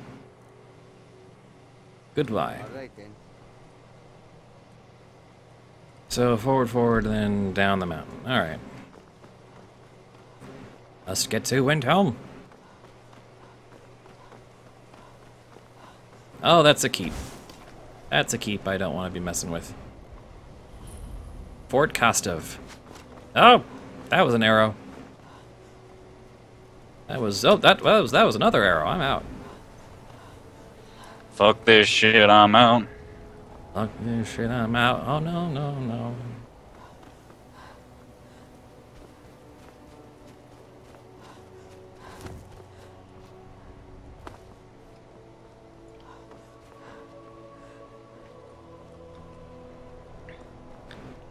Goodbye. All right then. So forward, then down the mountain. Alright. Let's get to Windhelm. Oh, that's a keep. That's a keep I don't want to be messing with. Fort Kostov. Oh! That was an arrow. That was another arrow. I'm out. Fuck this shit, I'm out. Fuck this shit, I'm out. Oh no, no, no.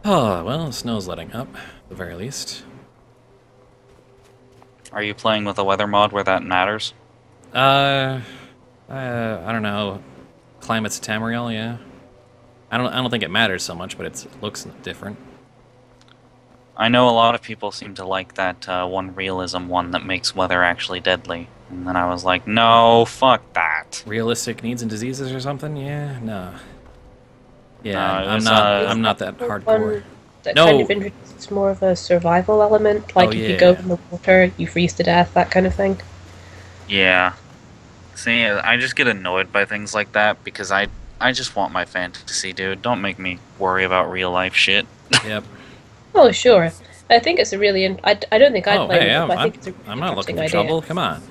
Oh, well, the snow's letting up, at the very least. Are you playing with a weather mod where that matters? I don't know. Climate's Tamriel, yeah. I don't think it matters so much, but it looks different. I know a lot of people seem to like that one realism one that makes weather actually deadly. And then I was like, no, fuck that. Realistic needs and diseases or something? Yeah, no. Yeah, No, it was, I'm not that hardcore. That No. kind of introduces more of a survival element, like Oh, if yeah. you go in the water, you freeze to death, that kind of thing. Yeah. See, I just get annoyed by things like that because I just want my fantasy, dude. Don't make me worry about real life shit. Yep. Oh, sure. I think it's a really... I don't think I'd Oh, play hey, with it, but I think it's a really I'm not looking interesting for idea. trouble. Come on.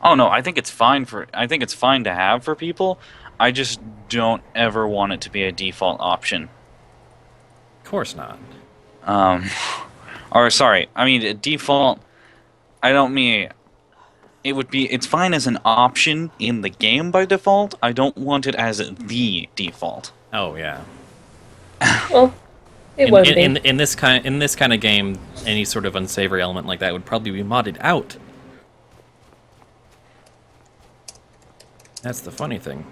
Oh no, I think it's fine to have for people. I just don't ever want it to be a default option. Of course not. Or sorry, I mean default. I don't mean it would be. It's fine as an option in the game by default. I don't want it as the default. Oh yeah. Well, it won't be. In this kind of game, any sort of unsavory element like that would probably be modded out. That's the funny thing.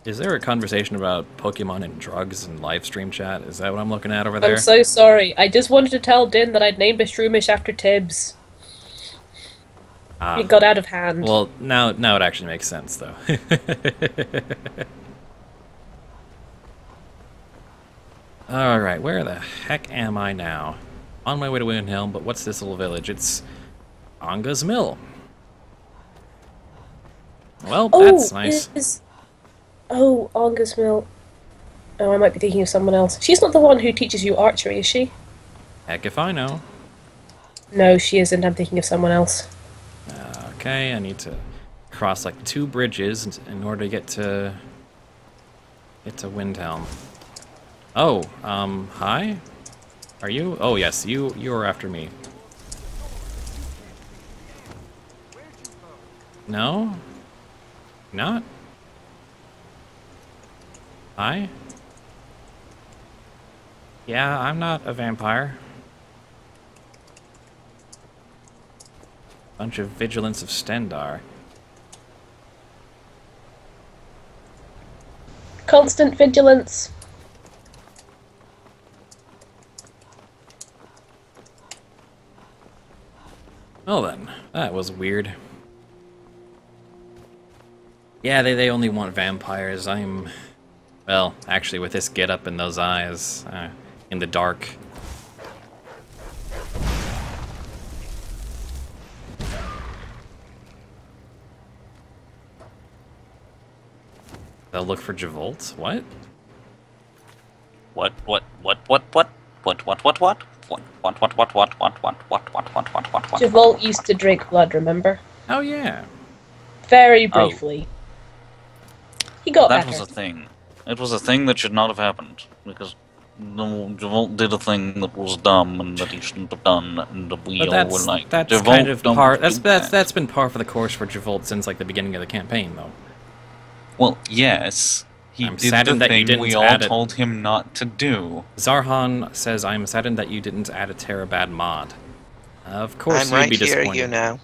Is there a conversation about Pokemon and drugs and live stream chat? Is that what I'm looking at over there? I'm so sorry. I just wanted to tell Din that I'd named a Shroomish after Tibbs. It got out of hand. Well, now it actually makes sense, though. Alright, where the heck am I now? On my way to Windhelm, but what's this little village? It's Anga's Mill. Well, that's nice. Oh, Anga's Mill. Oh, I might be thinking of someone else. She's not the one who teaches you archery, is she? Heck if I know. No, she isn't. I'm thinking of someone else. Okay, I need to cross like 2 bridges in order to get to Windhelm. Oh, hi? Are you? Oh yes, you are after me. No? Not? Hi? Yeah, I'm not a vampire. Bunch of vigilance of Stendar. Constant vigilance. Well then, that was weird. Yeah, they only want vampires. Well, actually with this getup and those eyes, in the dark. They'll look for Javolt? What? What? Javolt used to drink blood, remember? Oh yeah. Very briefly. He got That better. was a thing. It was a thing that should not have happened because Javolt did a thing that was dumb and that he shouldn't have done, and we But all were like, that's Javolt, kind of don't par. do that. That's been par for the course for Javolt since like the beginning of the campaign, though. Well, yes, He I'm did saddened the that you thing didn't we all add it. told him not to do. Zarhan says, I'm saddened that you didn't add a Terabad mod. Of course I'm you'd right be here, disappointed. you know.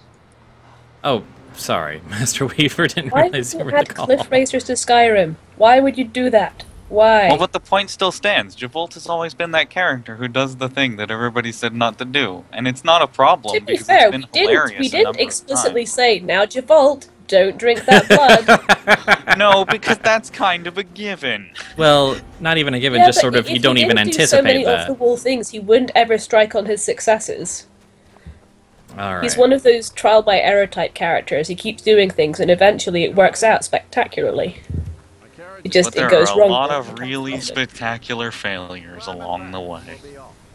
Oh, sorry. Master Weaver didn't Why realize would you you were in the add call. cliff racers to Skyrim? Why would you do that? Why? Well, but the point still stands. Javolt has always been that character who does the thing that everybody said not to do. And it's not a To problem be because fair, it's been we hilarious a didn't number of explicitly times. say, now Javolt, don't drink that blood. No, because that's kind of a given. Well, not even a given, Yeah, just but sort of, if you don't he even didn't do so many anticipate that. off-the-wall things, he wouldn't ever strike on his successes. Alright. He's one of those trial-by-error type characters. He keeps doing things, and eventually it works out spectacularly. But there it goes are a wrong. lot of really spectacular failures along the way.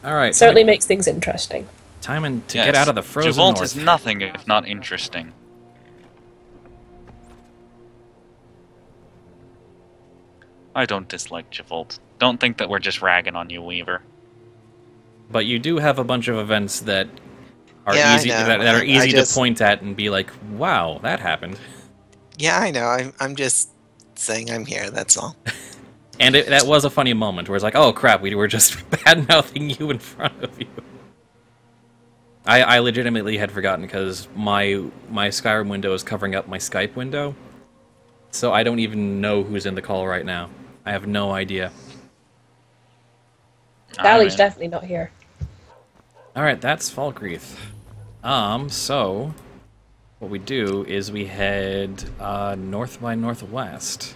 Alright, Certainly makes things interesting. time to Yes, get out of the frozen Javolt north. is nothing if not interesting. I don't dislike Javolt. Don't think that we're just ragging on you, Weaver. But you do have a bunch of events that are Yeah, I easy know. that are I easy just- to point at and be like, wow, that happened. Yeah, I know. I'm just saying I'm here, that's all. And that was a funny moment where it's like, oh crap, we were just bad-mouthing you in front of you. I legitimately had forgotten because my Skyrim window is covering up my Skype window. So I don't even know who's in the call right now. I have no idea. Sally's definitely not here. Alright, that's Falkreath. So what we do is we head north by northwest.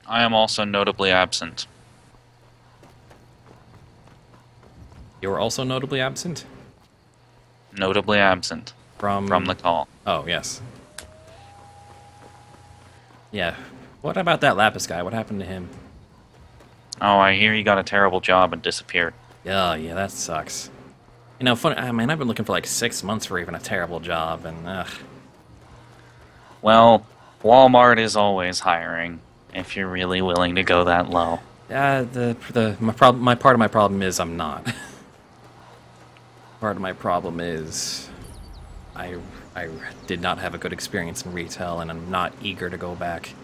I am also notably absent. You're also notably absent? Notably absent From the call. Oh, yes. Yeah. What about that Lapis guy? What happened to him? Oh, I hear he got a terrible job and disappeared. Yeah, that sucks. You know, funny, I mean, I've been looking for like 6 months for even a terrible job, and ugh. Well, Walmart is always hiring if you're really willing to go that low. My part of my problem is I'm not. Part of my problem is I did not have a good experience in retail, and I'm not eager to go back.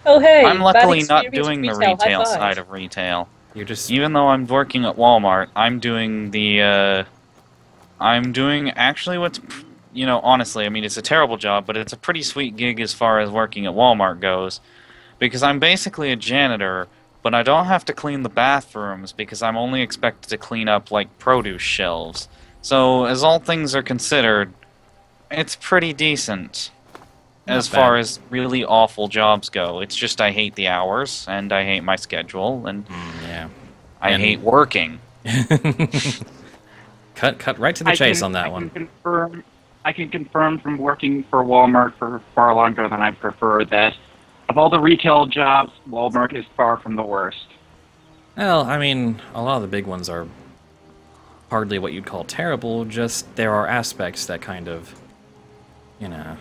Oh hey, I'm luckily bad not experience doing the retail, high retail five. side of retail. You're just Even though I'm working at Walmart, I'm doing the, I'm doing actually what's, you know, honestly, I mean, it's a terrible job, but it's a pretty sweet gig as far as working at Walmart goes. Because I'm basically a janitor, but I don't have to clean the bathrooms because I'm only expected to clean up, like, produce shelves. So, as all things are considered, it's pretty decent. As far as really awful jobs go. It's just I hate the hours, and I hate my schedule, and yeah. I hate working. Cut right to the chase on that one. I can confirm from working for Walmart for far longer than I prefer that of all the retail jobs, Walmart is far from the worst. Well, I mean, a lot of the big ones are hardly what you'd call terrible, just there are aspects that kind of, you know,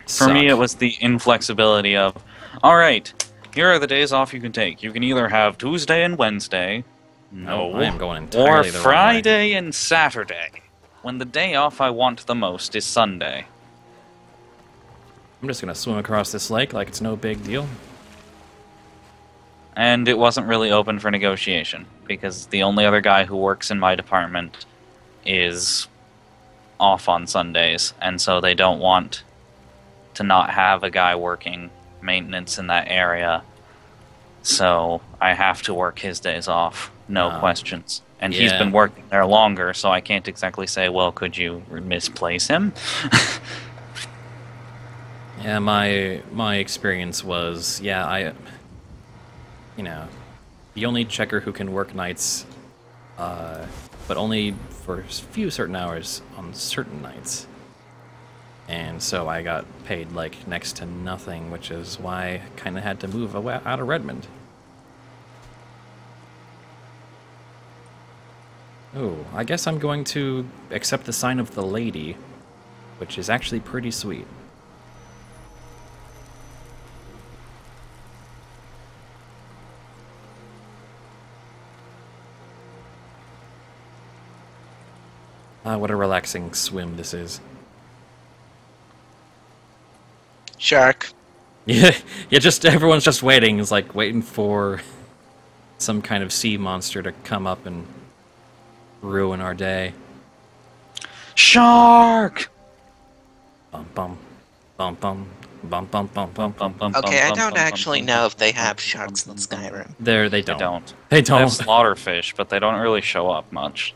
For me, it was the inflexibility of, alright, here are the days off you can take. You can either have Tuesday and Wednesday, no, I am going or entirely the wrong way. Friday and Saturday, when the day off I want the most is Sunday. I'm just gonna swim across this lake like it's no big deal. And it wasn't really open for negotiation, because the only other guy who works in my department is off on Sundays, and so they don't want to not have a guy working maintenance in that area. So I have to work his days off, no questions. And he's yeah. been working there longer, so I can't exactly say, well, could you misplace him? Yeah, my experience was, you know, the only checker who can work nights, but only for a few certain hours on certain nights. And so I got paid, like, next to nothing, which is why I kind of had to move out of Redmond. Oh, I guess I'm going to accept the sign of the lady, which is actually pretty sweet. What a relaxing swim this is. Shark. Yeah, just everyone's just waiting. It's like waiting for some kind of sea monster to come up and ruin our day. Shark! Bum bum bum bum bum bum bum bum bum bum. Okay, I don't actually know if they have sharks in Skyrim. They don't. They They don't. have slaughterfish, but they don't really show up much.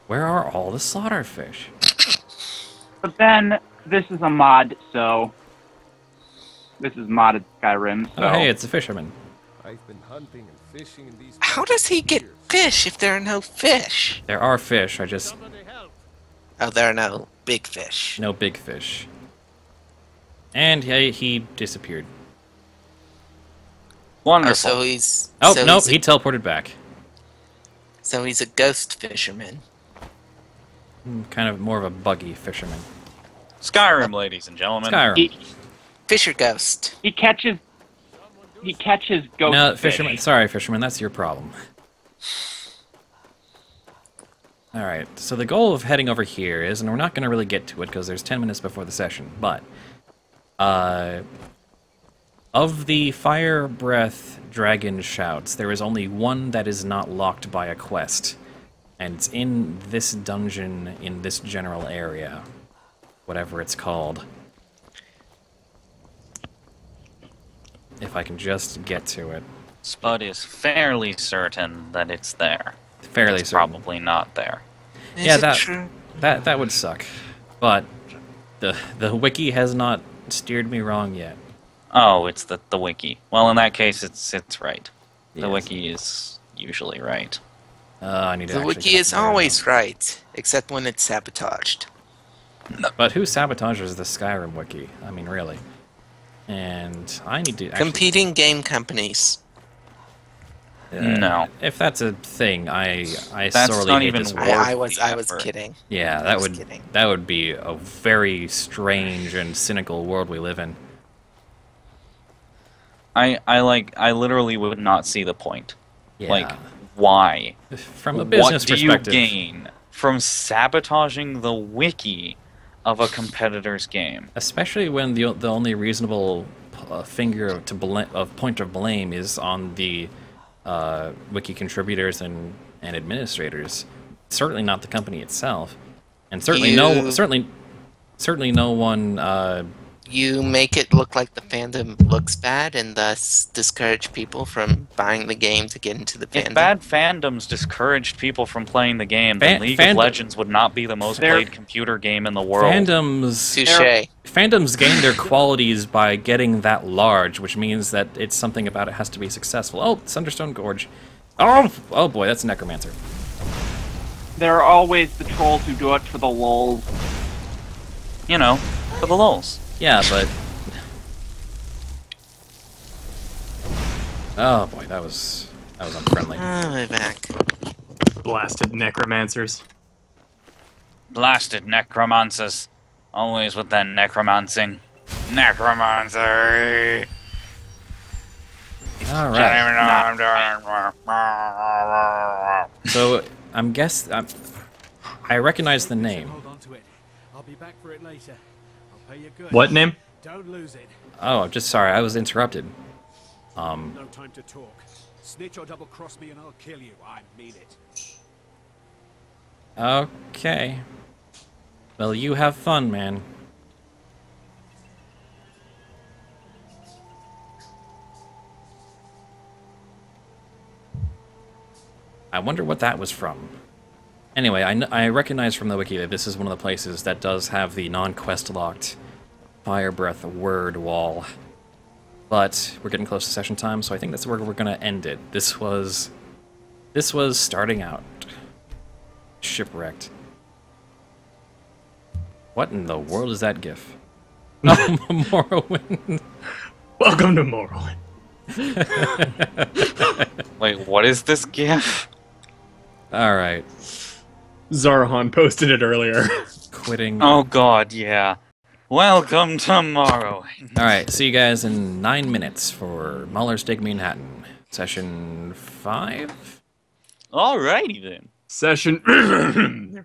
Where are all the slaughterfish? But then, this is a mod, so... This is modded Skyrim, so... Oh, hey, it's a fisherman. I've been hunting and fishing in these. How does he get fish if there are no fish? There are fish, I just... Oh, there are no big fish. No big fish. And he disappeared. Oh, Wonderful. so he's... Oh, so nope, he's a- he teleported back. So he's a ghost fisherman. Kind of more of a buggy fisherman. Skyrim, ladies and gentlemen. Skyrim. Fisher ghost. He catches ghost No, fish. fisherman. Sorry, fisherman. That's your problem. All right. So the goal of heading over here is, and we're not going to really get to it because there's 10 minutes before the session, but of the fire breath dragon shouts, there is only one that is not locked by a quest, and it's in this dungeon in this general area, whatever it's called. If I can just get to it. Spud is fairly certain that it's there. Fairly It's certain. probably not there. Is Yeah, it true? that would suck. But the wiki has not steered me wrong yet. Oh, it's the wiki. Well, in that case, it's right. The Yes. wiki is usually right. I need to The actually wiki get is up there. always right, except when it's sabotaged. But who sabotages the Skyrim wiki? I mean, really. And I need to actually... Competing game companies. No. If that's a thing, I That's sorely not hate even this worth world. I was the effort. kidding. Yeah, I was that kidding. would be a very strange and cynical world we live in. I literally would not see the point. Yeah. Like, why? From a business what do perspective. you gain from sabotaging the wiki of a competitor's game? Especially when the only reasonable finger to point of blame is on the wiki contributors and administrators. Certainly not the company itself, and certainly certainly no one. You make it look like the fandom looks bad and thus discourage people from buying the game to get into the fandom. If bad fandoms discouraged people from playing the game, then League of Legends would not be the most played computer game in the world. Fandoms gain their qualities by getting that large, which means that it's something about it has to be successful. Oh, Thunderstone Gorge. Oh boy, that's a necromancer. There are always the trolls who do it for the lulz. You know, for the lulz. Yeah, but... Oh boy, that was unfriendly. Oh, my back. Blasted necromancers. Blasted necromancers. Always with that necromancing. Necromancer! Alright. So, I recognize the name. Hold on to it. I'll be back for it later. I'll pay you good. What name? Don't lose it. Oh, I'm just sorry, I was interrupted. No time to talk. Snitch or double cross me and I'll kill you. I mean it. Okay. Well, you have fun, man. I wonder what that was from. Anyway, I recognize from the wiki that this is one of the places that does have the non-quest locked fire breath word wall. But we're getting close to session time, so I think that's where we're gonna end it. This was starting out. Shipwrecked. What in the world is that gif? Oh, Morrowind. Welcome to Morrowind. Wait, what is this gif? Alright. Zarahan posted it earlier. Quitting. Oh god, yeah. Welcome to Morrowind. Alright, see you guys in 9 minutes for Mawlers Take Manhattan. Session 5? Alrighty then. Session